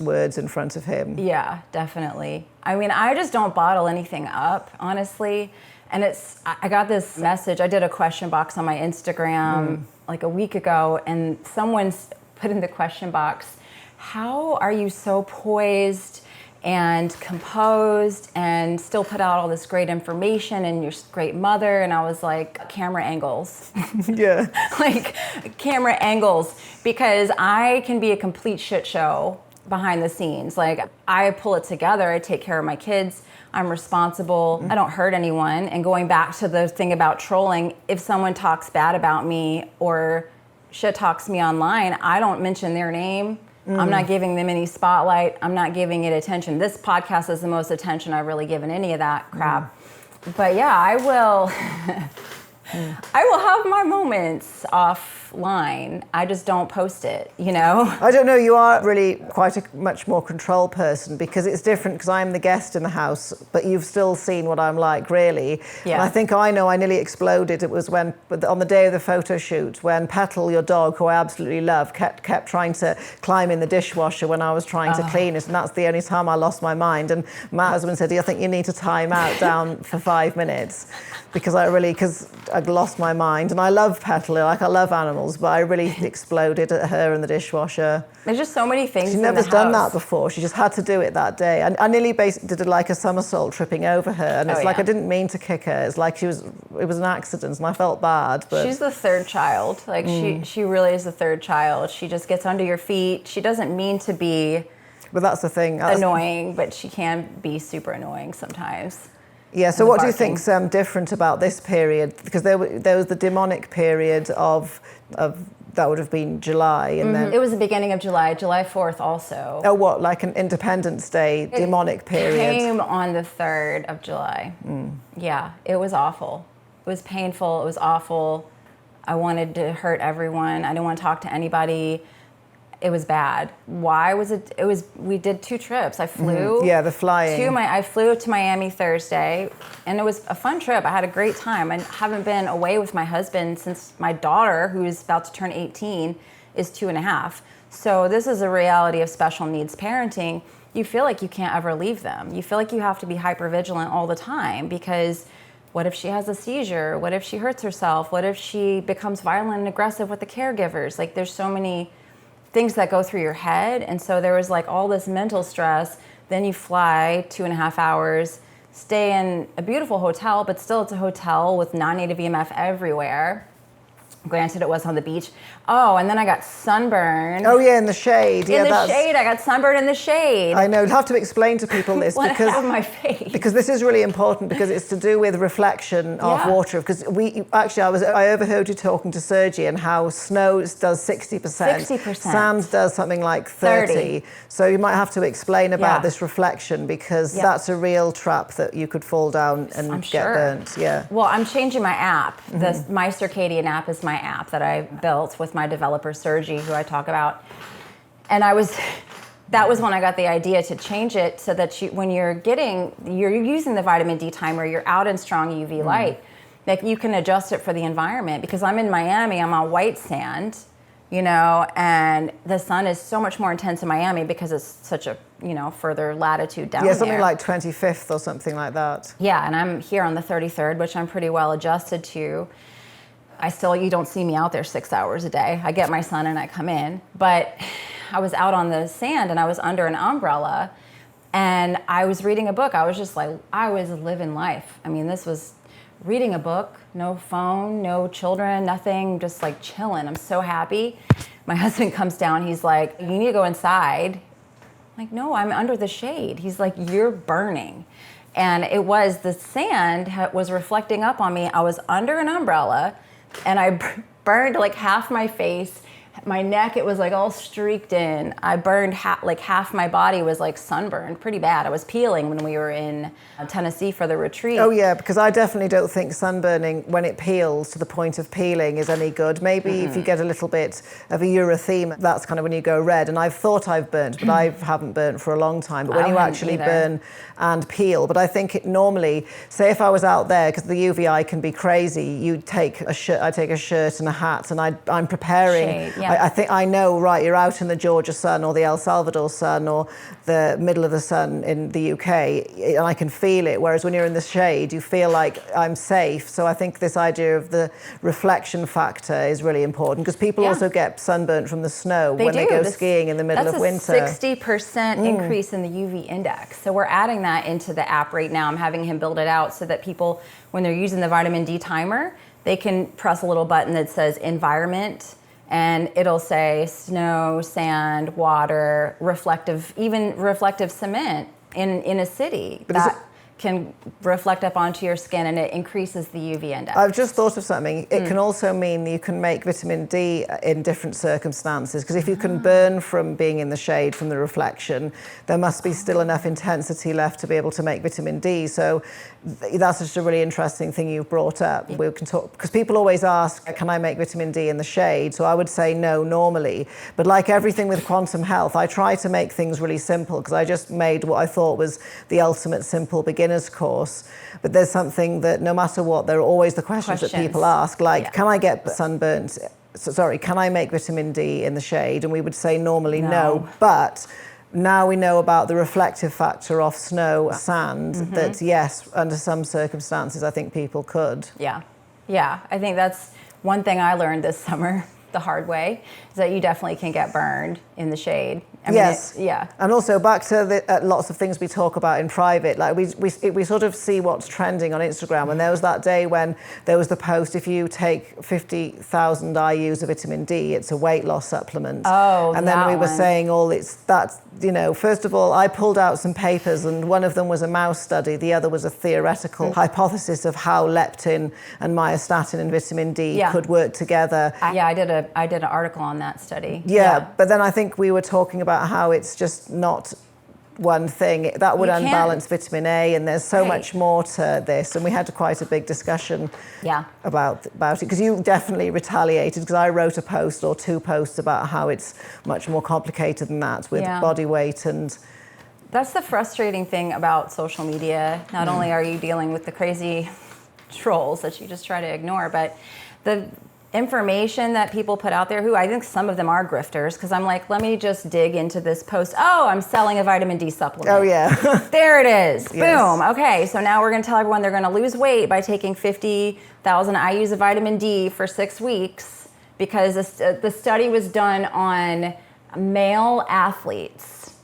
words in front of him. Yeah, definitely. I mean, I just don't bottle anything up, honestly. And I got this message. I did a question box on my Instagram like a week ago, and someone's put in the question box, how are you so poised and composed and still put out all this great information and you're a great mother? And I was like, camera angles. Yeah. Like camera angles, because I can be a complete shit show behind the scenes. Like I pull it together. I take care of my kids. I'm responsible. I don't hurt anyone. And going back to the thing about trolling, if someone talks bad about me or shit talks me online, I don't mention their name. I'm not giving them any spotlight. I'm not giving it attention. This podcast is the most attention I've really given any of that crap. But yeah, I will I will have my moments offline. I just don't post it, you know? I don't know, you are really quite a much more control person because it's different because I'm the guest in the house, but you've still seen what I'm like, really. Yeah. And I think I nearly exploded. It was on the day of the photo shoot, when Petal, your dog, who I absolutely love, kept trying to climb in the dishwasher when I was trying to clean it, and that's the only time I lost my mind. And my husband said, I think you need to time out down for 5 minutes because I'd lost my mind. And I love Petal, like I love animals, but I really exploded at her in the dishwasher. There's just so many things. She's never done that before. She just had to do it that day. And I nearly basically did like a somersault tripping over her. And it's like I didn't mean to kick her. It's like it was an accident and I felt bad. But she's the third child. Like she really is the third child. She just gets under your feet. She doesn't mean to be that's the thing. Annoying, but she can be super annoying sometimes. Yeah, so what do you think's different about this period? Because there was the demonic period of that would have been July, and then it was the beginning of July 4th also. Oh, what, like an Independence Day demonic period? It came on the 3rd of July. Yeah, it was awful. It was painful. It was awful. I wanted to hurt everyone. I didn't want to talk to anybody. It was bad. Why was it? We did 2 trips. I flew. Yeah, the flying. I flew to Miami Thursday, and it was a fun trip. I had a great time. I haven't been away with my husband since my daughter, who's about to turn 18, is 2.5. So this is a reality of special needs parenting. You feel like you can't ever leave them. You feel like you have to be hypervigilant all the time because what if she has a seizure? What if she hurts herself? What if she becomes violent and aggressive with the caregivers? Like there's so many things that go through your head. And so there was like all this mental stress. Then you fly 2.5 hours, stay in a beautiful hotel, but still it's a hotel with non-native EMF everywhere. Granted, it was on the beach. Oh, and then I got sunburned. Oh yeah, in the shade. In the shade, I got sunburned in the shade. I know. You'll have to explain to people this because my face. Because this is really important because it's to do with reflection of water. Because I overheard you talking to Sergi and how snow does 60%. 60%. Sand does something like 30. So you might have to exxin about this reflection because that's a real trap that you could fall down and get burnt. Yeah. Well, I'm changing my app. My circadian app is my app that I built with my developer Sergi, who I talk about. And that was when I got the idea to change it so that when you're using the vitamin D timer, you're out in strong UV light, that you can adjust it for the environment. Because I'm in Miami, I'm on white sand, and the sun is so much more intense in Miami because it's such a, further latitude down there. Yeah, something like 25th or something like that. Yeah, and I'm here on the 33rd, which I'm pretty well adjusted to. You don't see me out there 6 hours a day. I get my sun and I come in. But I was out on the sand and I was under an umbrella and I was reading a book. I was just like, I was living life. I mean, this was reading a book, no phone, no children, nothing, just like chilling. I'm so happy. My husband comes down. He's like, you need to go inside. I'm like, no, I'm under the shade. He's like, you're burning. And the sand was reflecting up on me. I was under an umbrella and I burned like half my face. My neck, it was like all streaked in. I burned half my body was like sunburned, pretty bad. I was peeling when we were in Tennessee for the retreat. Oh yeah, because I definitely don't think sunburning, when it peels to the point of peeling, is any good. Maybe if you get a little bit of a erythema, that's kind of when you go red. And I've thought I've burnt, but I haven't burnt for a long time. But when you actually burn and peel, but I think it normally, say if I was out there, because the UVI can be crazy, I take a shirt and a hat, and I'm preparing. Shade, yeah. I think I know, right, you're out in the Georgia sun or the El Salvador sun or the middle of the sun in the UK, and I can feel it, whereas when you're in the shade, you feel like I'm safe. So I think this idea of the reflection factor is really important, because people also get sunburnt from the snow when they go skiing in the middle of winter. That's a 60% increase in the UV index. So we're adding that into the app right now. I'm having him build it out so that people, when they're using the vitamin D timer, they can press a little button that says environment, and it'll say snow, sand, water, reflective cement in a city that can reflect up onto your skin, and it increases the UV index. I've just thought of something. It can also mean you can make vitamin D in different circumstances, because if you can burn from being in the shade from the reflection, there must be still enough intensity left to be able to make vitamin D. So that's just a really interesting thing you've brought up. We can talk, because people always ask, can I make vitamin D in the shade? So I would say no normally. But like everything with quantum health, I try to make things really simple, because I just made what I thought was the ultimate simple beginner's course. But there's something that no matter what, there are always the questions that people ask, like, can I get sunburnt? Can I make vitamin D in the shade? And we would say normally no. But now we know about the reflective factor of snow, sand, that yes, under some circumstances, I think people could. Yeah. I think that's one thing I learned this summer the hard way, is that you definitely can get burned in the shade. I mean, And also back to lots of things we talk about in private, like we sort of see what's trending on Instagram. And there was that day when there was the post, if you take 50,000 IUs of vitamin D, it's a weight loss supplement. And then we were saying first of all, I pulled out some papers, and one of them was a mouse study, the other was a theoretical hypothesis of how leptin and myostatin and vitamin D could work together. I did an article on that study. But then I think we were talking about how it's just not one thing. That would unbalance vitamin A, and there's so much more to this. And we had quite a big discussion about it, because you definitely retaliated, because I wrote a post or two posts about how it's much more complicated than that with body weight. And that's the frustrating thing about social media. Not only are you dealing with the crazy trolls that you just try to ignore, but the information that people put out there, who I think some of them are grifters, because I'm like, let me just dig into this post. Oh, I'm selling a vitamin D supplement. Oh yeah. There it is. Boom. Okay, so now we're going to tell everyone they're going to lose weight by taking 50,000 IUs of vitamin D for 6 weeks, because the study was done on male athletes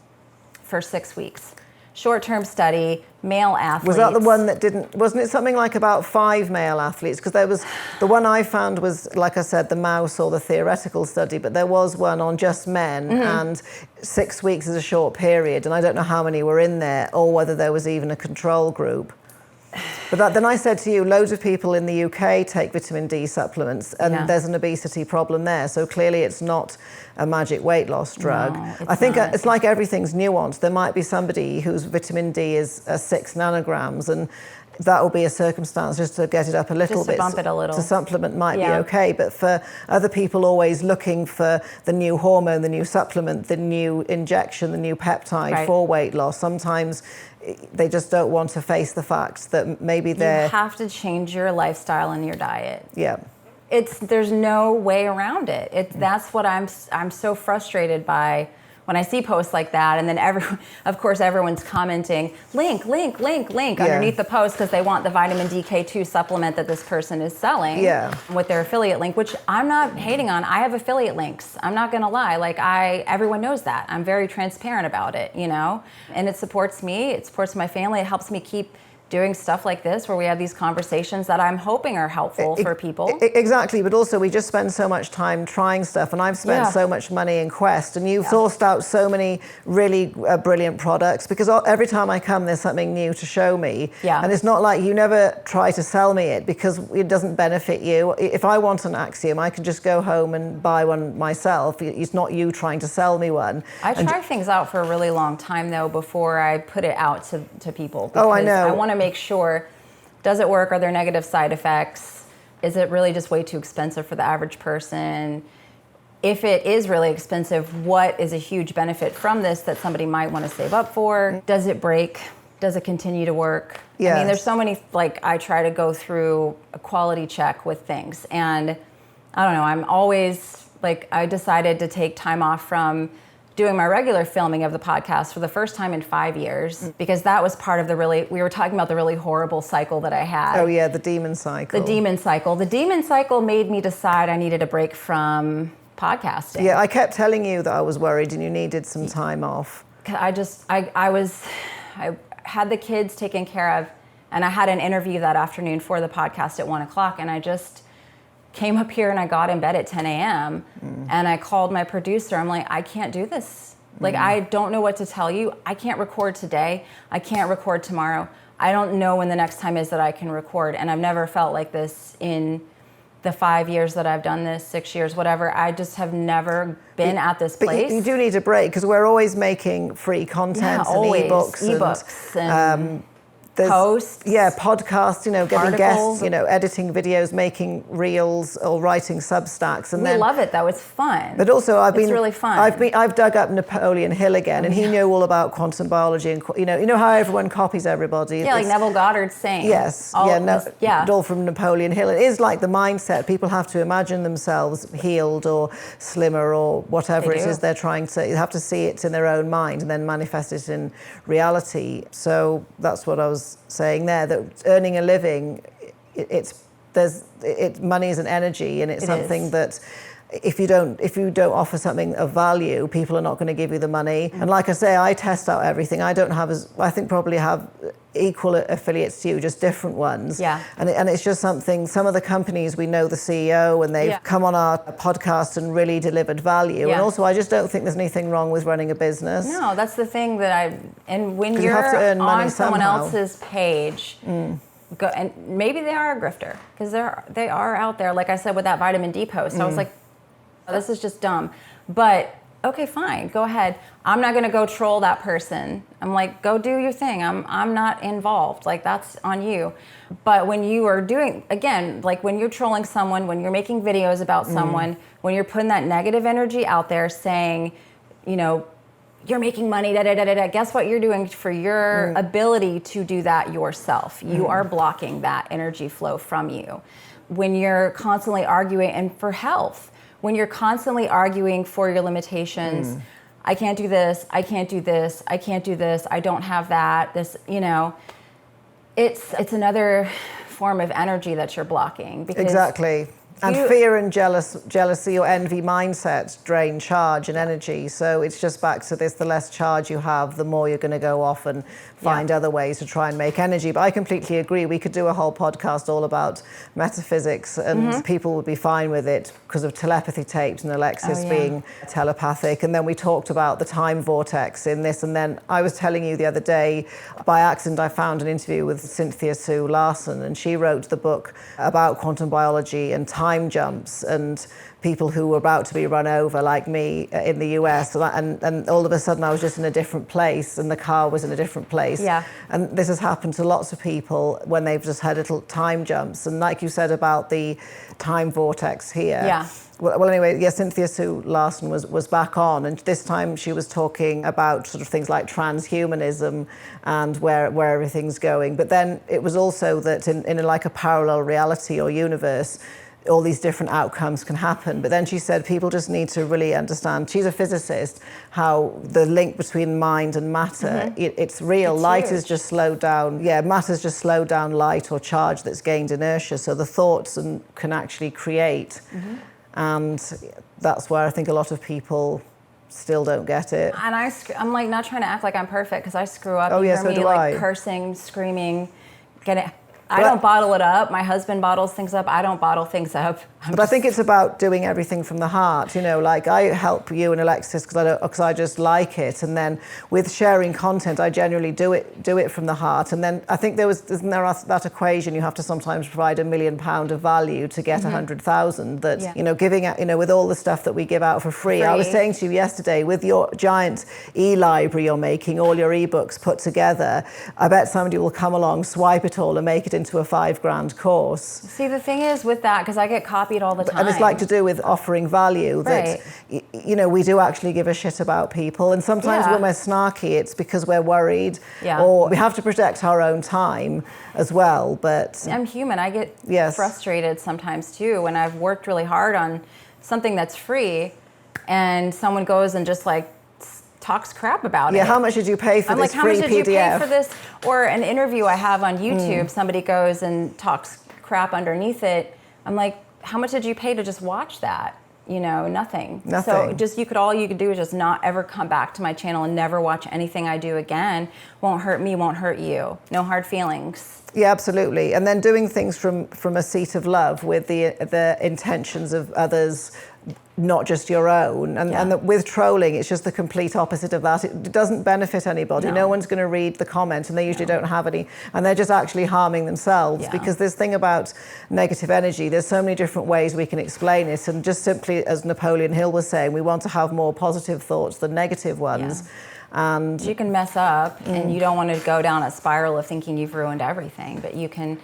for 6 weeks. Short-term study, male athletes. Was that the one that wasn't it something like about 5 male athletes? Because there was, the one I found was, like I said, the mouse or the theoretical study, but there was one on just men, and 6 weeks is a short period, and I don't know how many were in there, or whether there was even a control group. But then I said to you, loads of people in the UK take vitamin D supplements, and there's an obesity problem there. So clearly it's not a magic weight loss drug. No, I think it's like everything's nuanced. There might be somebody whose vitamin D is 6 nanograms, and that will be a circumstance just to get it up a little just to bit. bump it a little. To supplement might be okay, but for other people always looking for the new hormone, the new supplement, the new injection, the new peptide for weight loss, sometimes they just don't want to face the fact that maybe they're... You have to change your lifestyle and your diet. Yeah. There's no way around it. That's what I'm so frustrated by when I see posts like that, and then of course everyone's commenting link underneath the post because they want the vitamin DK2 supplement that this person is selling with their affiliate link, which I'm not hating on. I have affiliate links. I'm not gonna lie. Everyone knows that. I'm very transparent about it, and it supports me. It supports my family. It helps me keep doing stuff like this where we have these conversations that I'm hoping are helpful for people. Exactly, but also we just spend so much time trying stuff, and I've spent so much money in Quest, and you've sourced out so many really brilliant products, because every time I come there's something new to show me, and it's not like you never try to sell me it because it doesn't benefit you. If I want an Axiom, I can just go home and buy one myself. It's not you trying to sell me one. I try things out for a really long time though before I put it out to people. Oh, I know. I want to make sure, does it work? Are there negative side effects? Is it really just way too expensive for the average person? If it is really expensive, what is a huge benefit from this that somebody might want to save up for? Does it break? Does it continue to work? Yes. I mean, there's so many, I try to go through a quality check with things. And I don't know, I'm always, I decided to take time off from doing my regular filming of the podcast for the first time in 5 years, because that was part of we were talking about the really horrible cycle that I had. Oh yeah, the demon cycle. The demon cycle. The demon cycle made me decide I needed a break from podcasting. Yeah, I kept telling you that I was worried and you needed some time off. I had the kids taken care of, and I had an interview that afternoon for the podcast at 1:00, and I just came up here and I got in bed at 10 a.m. And I called my producer. I'm like, I can't do this. I don't know what to tell you. I can't record today. I can't record tomorrow. I don't know when the next time is that I can record. And I've never felt like this in the 5 years that I've done this, 6 years, whatever. I just have never been at this place. But you do need a break, because we're always making free content and ebooks and posts. Yeah, podcasts, getting articles, guests, editing videos, making reels, or writing Substacks. And we love it though, it's fun. But also it's really fun. I've dug up Napoleon Hill again, and he knew all about quantum biology, and you know how everyone copies everybody. Yeah, like Neville Goddard's saying. Yes, all from Napoleon Hill. It is like the mindset. People have to imagine themselves healed or slimmer or whatever it is they're trying to. You have to see it in their own mind and then manifest it in reality. So that's what I was saying there, that earning a living, money is an energy, and it's something that if you don't offer something of value, people are not going to give you the money. And like I say, I test out everything. I probably have equal affiliates to you, just different ones. Yeah. And it's just something, some of the companies, we know the CEO, and they've come on our podcast and really delivered value. Yeah. And also, I just don't think there's anything wrong with running a business. No, that's the thing and when you're on someone else's page, and maybe they are a grifter, because they are out there. Like I said with that vitamin D post, I was like, oh, this is just dumb. But okay, fine, go ahead. I'm not gonna go troll that person. I'm like, go do your thing. I'm not involved. That's on you. But when you are doing, again, when you're trolling someone, when you're making videos about someone, when you're putting that negative energy out there saying, you're making money, guess what you're doing for your ability to do that yourself? You are blocking that energy flow from you. When you're constantly arguing, and for health, when you're constantly arguing for your limitations, I can't do this, I can't do this, I can't do this, I don't have that, it's another form of energy that you're blocking. Because exactly. And fear and jealousy or envy mindsets drain charge and energy. So it's just back to this, the less charge you have, the more you're going to go off and find other ways to try and make energy. But I completely agree. We could do a whole podcast all about metaphysics, and people would be fine with it because of telepathy tapes and Alexis being telepathic. And then we talked about the time vortex in this. And then I was telling you the other day, by accident, I found an interview with Cynthia Sue Larson, and she wrote the book about quantum biology and time time jumps and people who were about to be run over, like me in the US, and all of a sudden I was just in a different place and the car was in a different place. Yeah. And this has happened to lots of people when they've just had little time jumps. And like you said about the time vortex here. Yeah. Well, anyway, yeah, Cynthia Sue Larson was back on, and this time she was talking about sort of things like transhumanism and where everything's going. But then it was also that in like a parallel reality or universe, all these different outcomes can happen. But then she said people just need to really understand, she's a physicist, how the link between mind and matter, it's real. It's light is just slowed down. Yeah, matter's just slowed down light or charge that's gained inertia. So the thoughts can actually create. And that's where I think a lot of people still don't get it. And I'm like not trying to act like I'm perfect because I screw up. Oh, you yeah, hear so me do like I. cursing, screaming, I don't bottle it up. My husband bottles things up. I don't bottle things up. I think it's about doing everything from the heart. You know, like I help you and Alexis because I just like it. And then with sharing content, I generally do it from the heart. And then I think isn't there that equation? You have to sometimes provide £1 million of value to get 100,000. That you know, giving out, you know, with all the stuff that we give out for free. I was saying to you yesterday, with your giant e-library you're making, all your ebooks put together, I bet somebody will come along, swipe it all, and make it into a $5,000 course. See, the thing is with that, because I get copied all the time. And it's like to do with offering value that, you know, we do actually give a shit about people. And sometimes when we're snarky, it's because we're worried or we have to protect our own time as well. But I'm human. I get frustrated sometimes too when I've worked really hard on something that's free and someone goes and just like talks crap about it. Yeah, how much did you pay for this free PDF? I'm like, how much did you pay for this? Or an interview I have on YouTube, somebody goes and talks crap underneath it. I'm like, how much did you pay to just watch that? You know, nothing. So all you could do is just not ever come back to my channel and never watch anything I do again. Won't hurt me, won't hurt you. No hard feelings. Yeah, absolutely. And then doing things from a seat of love with the intentions of others, not just your own. And with trolling, it's just the complete opposite of that. It doesn't benefit anybody. No one's going to read the comment, and they usually don't have any. And they're just actually harming themselves because this thing about negative energy, there's so many different ways we can explain it. And just simply, as Napoleon Hill was saying, we want to have more positive thoughts than negative ones. And you can mess up and you don't want to go down a spiral of thinking you've ruined everything, but you can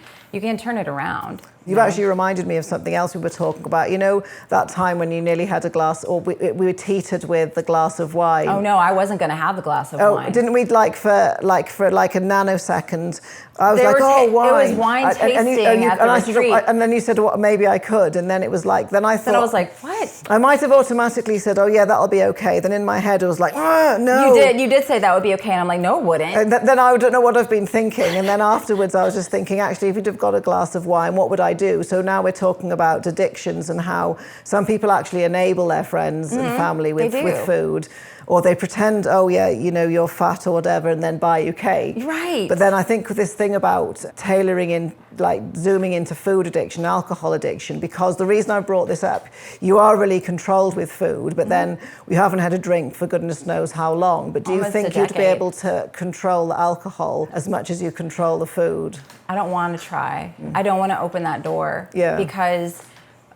turn it around. You've actually reminded me of something else we were talking about. You know, that time when you nearly had a glass, or we were teetered with the glass of wine. Oh no, I wasn't going to have the glass of wine. Didn't we for a nanosecond? I was wine. It was wine tasting at the retreat. And then you said, well, maybe I could. And then it was like, then I thought. Then I was like, what? I might have automatically said, oh yeah, that'll be okay. Then in my head it was like, no. You did say that would be okay. And I'm like, no, it wouldn't. And then I don't know what I've been thinking. And then afterwards I was just thinking, actually, if you'd have got a glass of wine, what would I do? So now we're talking about addictions and how some people actually enable their friends and family with food. Or they pretend, oh yeah, you know, you're fat or whatever, and then buy you cake. Right. But then I think this thing about tailoring in, like zooming into food addiction, alcohol addiction, because the reason I brought this up, you are really controlled with food, but then we haven't had a drink for goodness knows how long. But do you think you'd be able to control the alcohol as much as you control the food? I don't want to try. I don't want to open that door. Yeah. Because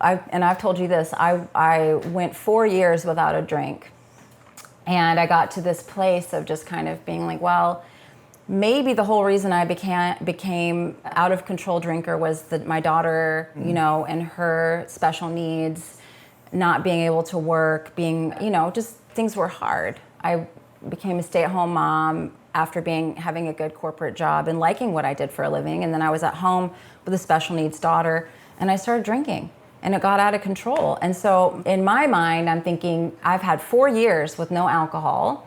I've told you this, I went 4 years without a drink. And I got to this place of just kind of being like, well, maybe the whole reason I became out of control drinker was that my daughter, you know, and her special needs, not being able to work, being, you know, just things were hard. I became a stay-at-home mom after having a good corporate job and liking what I did for a living. And then I was at home with a special needs daughter, and I started drinking. And it got out of control. And so in my mind, I'm thinking, I've had 4 years with no alcohol.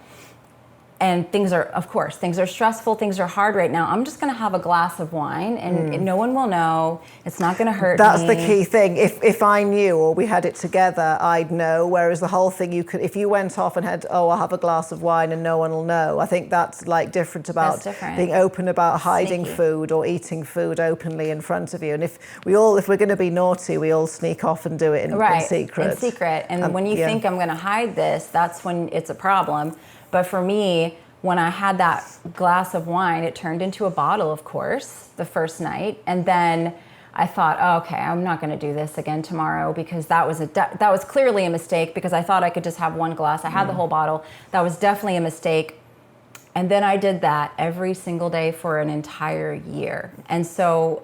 And things are stressful, things are hard right now. I'm just gonna have a glass of wine and no one will know. It's not gonna hurt me. That's the key thing. If I knew or we had it together, I'd know. Whereas the whole thing, if you went off and had, I'll have a glass of wine and no one will know. I think that's like different about being open about hiding food or eating food openly in front of you. And if we're gonna be naughty, we all sneak off and do it in secret. In secret. And when you think I'm gonna hide this, that's when it's a problem. But for me, when I had that glass of wine, it turned into a bottle, of course, the first night. And then I thought, oh, okay, I'm not going to do this again tomorrow, because that was clearly a mistake, because I thought I could just have one glass. I had the whole bottle. That was definitely a mistake. And then I did that every single day for an entire year. And so,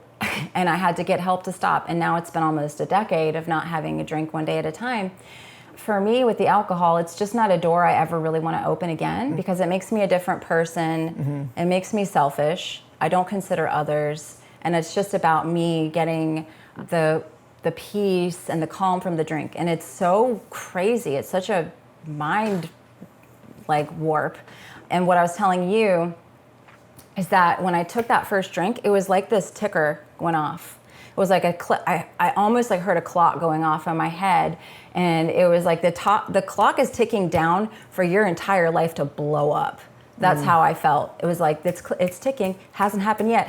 and I had to get help to stop. And now it's been almost a decade of not having a drink one day at a time. For me, with the alcohol, it's just not a door I ever really want to open again, because it makes me a different person. It makes me selfish. I don't consider others. And it's just about me getting the peace and the calm from the drink. And it's so crazy. It's such a mind warp. And what I was telling you is that when I took that first drink, it was like this ticker went off. It was like I almost heard a clock going off in my head. And it was like the clock is ticking down for your entire life to blow up. That's how I felt. It was like, it's ticking, hasn't happened yet.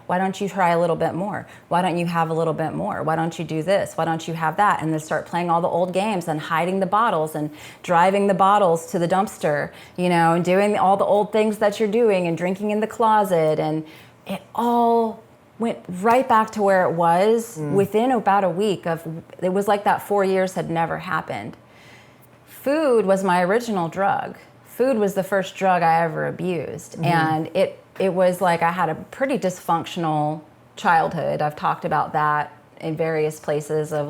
Why don't you try a little bit more? Why don't you have a little bit more? Why don't you do this? Why don't you have that? And then start playing all the old games and hiding the bottles and driving the bottles to the dumpster, and doing all the old things that you're doing and drinking in the closet. And it all went right back to where it was within about a week it was like that 4 years had never happened. Food was my original drug. Food was the first drug I ever abused. And it was like I had a pretty dysfunctional childhood. I've talked about that in various places, of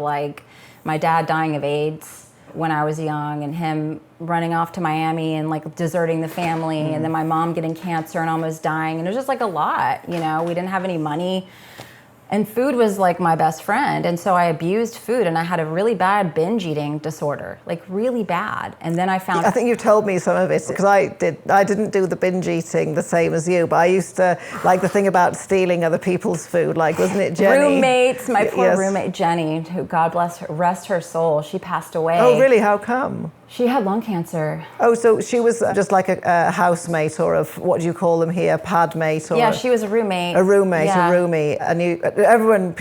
my dad dying of AIDS when I was young, and him running off to Miami and deserting the family, and then my mom getting cancer and almost dying. And it was just a lot, we didn't have any money. And food was my best friend. And so I abused food, and I had a really bad binge eating disorder, really bad. And then I found... I think you've told me some of it, because I didn't do the binge eating the same as you, but I used to the thing about stealing other people's food, wasn't it Jenny? Roommates, my poor roommate Jenny, who, God bless her, rest her soul, she passed away. Oh, really? How come? She had lung cancer. Oh, so she was just like a housemate, or what do you call them here, padmate? Or she was a roommate. A roommate, a roomie. And everyone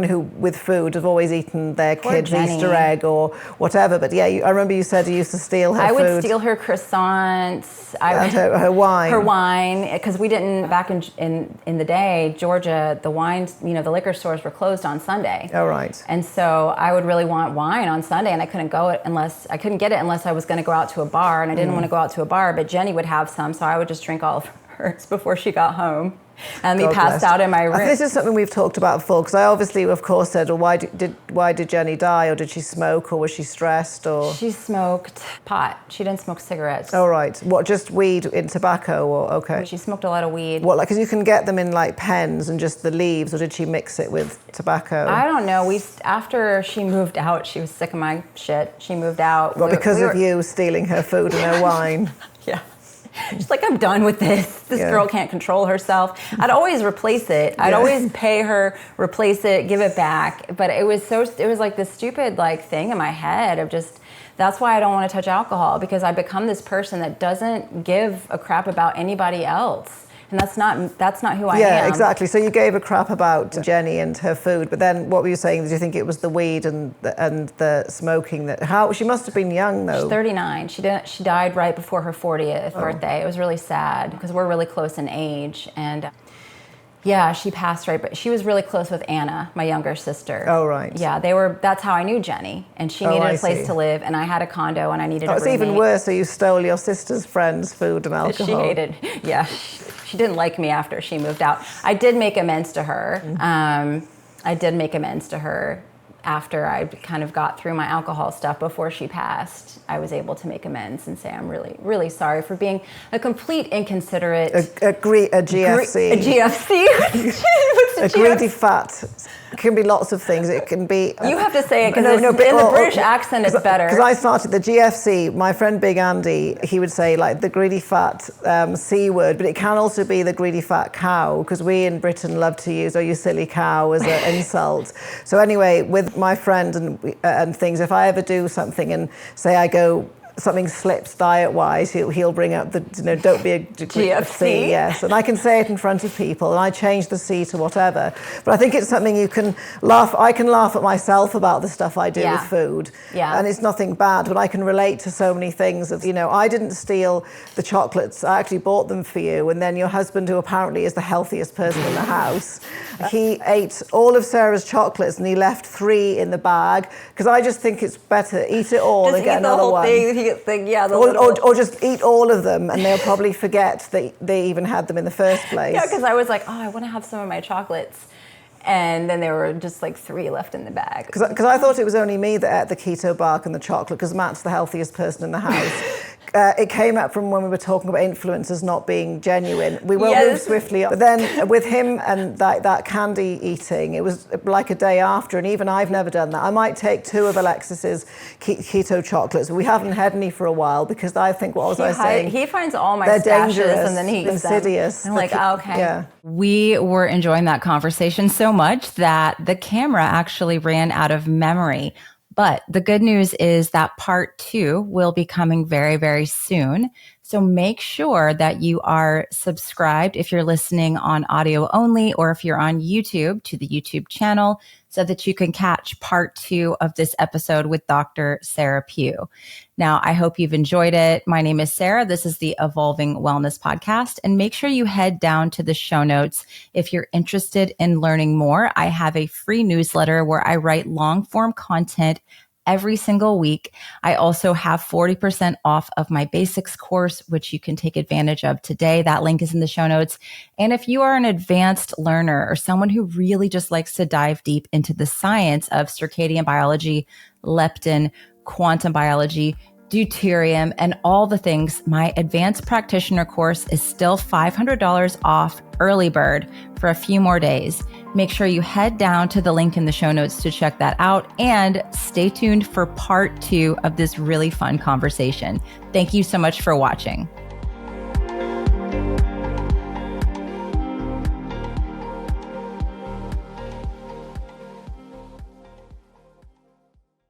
who with food have always eaten their kids' Easter egg or whatever. But I remember you said you used to steal her food. I would steal her croissants. And her wine. Her wine, because we didn't, back in the day, Georgia, the wines, the liquor stores were closed on Sunday. Oh, right. And so I would really want wine on Sunday, and I couldn't get it unless I was going to go out to a bar, and I didn't want to go out to a bar, but Jenny would have some, so I would just drink all of hers before she got home. And we passed out in my room. This is something we've talked about before, because I obviously, of course, said, well, why did Jenny die? Or did she smoke? Or was she stressed? Or she smoked pot. She didn't smoke cigarettes. Oh, right. What, just weed in tobacco? Or okay. She smoked a lot of weed. What, because you can get them in pens and just the leaves, or did she mix it with tobacco? I don't know. After she moved out, she was sick of my shit. She moved out. Well, because of you stealing her food and her wine. Yeah. She's like, I'm done with this. This girl can't control herself. I'd always replace it. I'd always pay her, replace it, give it back. But it was like this stupid thing in my head of just, that's why I don't want to touch alcohol, because I become this person that doesn't give a crap about anybody else. And that's not who I am. Yeah, exactly. So you gave a crap about Jenny and her food, but then what were you saying? Did you think it was the weed and the smoking she must have been young though? She's 39. She died right before her 40th birthday. It was really sad, because we're really close in age, and she passed right, but she was really close with Anna, my younger sister. Oh, right. Yeah, that's how I knew Jenny, and she needed a place to live, and I had a condo, and I needed a roommate. It's even worse, so you stole your sister's friend's food and alcohol. She hated, she didn't like me after she moved out. I did make amends to her. After I kind of got through my alcohol stuff before she passed. I was able to make amends and say, I'm really, really sorry for being a complete inconsiderate... A GFC. A GFC? What's a greedy fat. It can be lots of things. It can be... You have to say it, because in the British accent it's better. Because I started the GFC, my friend Big Andy, he would say the greedy fat C word, but it can also be the greedy fat cow, because we in Britain love to use, you silly cow, as an insult. So anyway, with my friend and things, if I ever do something and say I go something slips diet-wise, he'll bring up the, don't be a GFC. Yes, and I can say it in front of people, and I change the C to whatever. But I think it's something you can laugh. I can laugh at myself about the stuff I do with food, and it's nothing bad. But I can relate to so many things. Of I didn't steal the chocolates. I actually bought them for you, and then your husband, who apparently is the healthiest person in the house, he ate all of Sarah's chocolates, and he left 3 in the bag because I just think it's better eat it all and get another one. Or just eat all of them, and they'll probably forget that they even had them in the first place. Yeah, because I was like, I want to have some of my chocolates. And then there were just like 3 left in the bag. Because I thought it was only me that ate the keto bark and the chocolate, because Matt's the healthiest person in the house. It came up from when we were talking about influencers not being genuine. We will move swiftly on. But then with him and that candy eating, it was like a day after, and even I've never done that. I might take 2 of Alexis's keto chocolates. We haven't had any for a while because I think, what was I saying? He finds all my They're stashes dangerous, and then he eats insidious. Them. I'm like, okay. Yeah. We were enjoying that conversation so much that the camera actually ran out of memory. But the good news is that part 2 will be coming very, very soon. So make sure that you are subscribed if you're listening on audio only, or if you're on YouTube, to the YouTube channel, so that you can catch part 2 of this episode with Dr. Sara Pugh. Now, I hope you've enjoyed it. My name is Sarah. This is the Evolving Wellness Podcast. And make sure you head down to the show notes if you're interested in learning more. I have a free newsletter where I write long form content every single week. I also have 40% off of my basics course, which you can take advantage of today. That link is in the show notes. And if you are an advanced learner or someone who really just likes to dive deep into the science of circadian biology, leptin, quantum biology, deuterium, and all the things, my advanced practitioner course is still $500 off early bird for a few more days. Make sure you head down to the link in the show notes to check that out, and stay tuned for part 2 of this really fun conversation. Thank you so much for watching.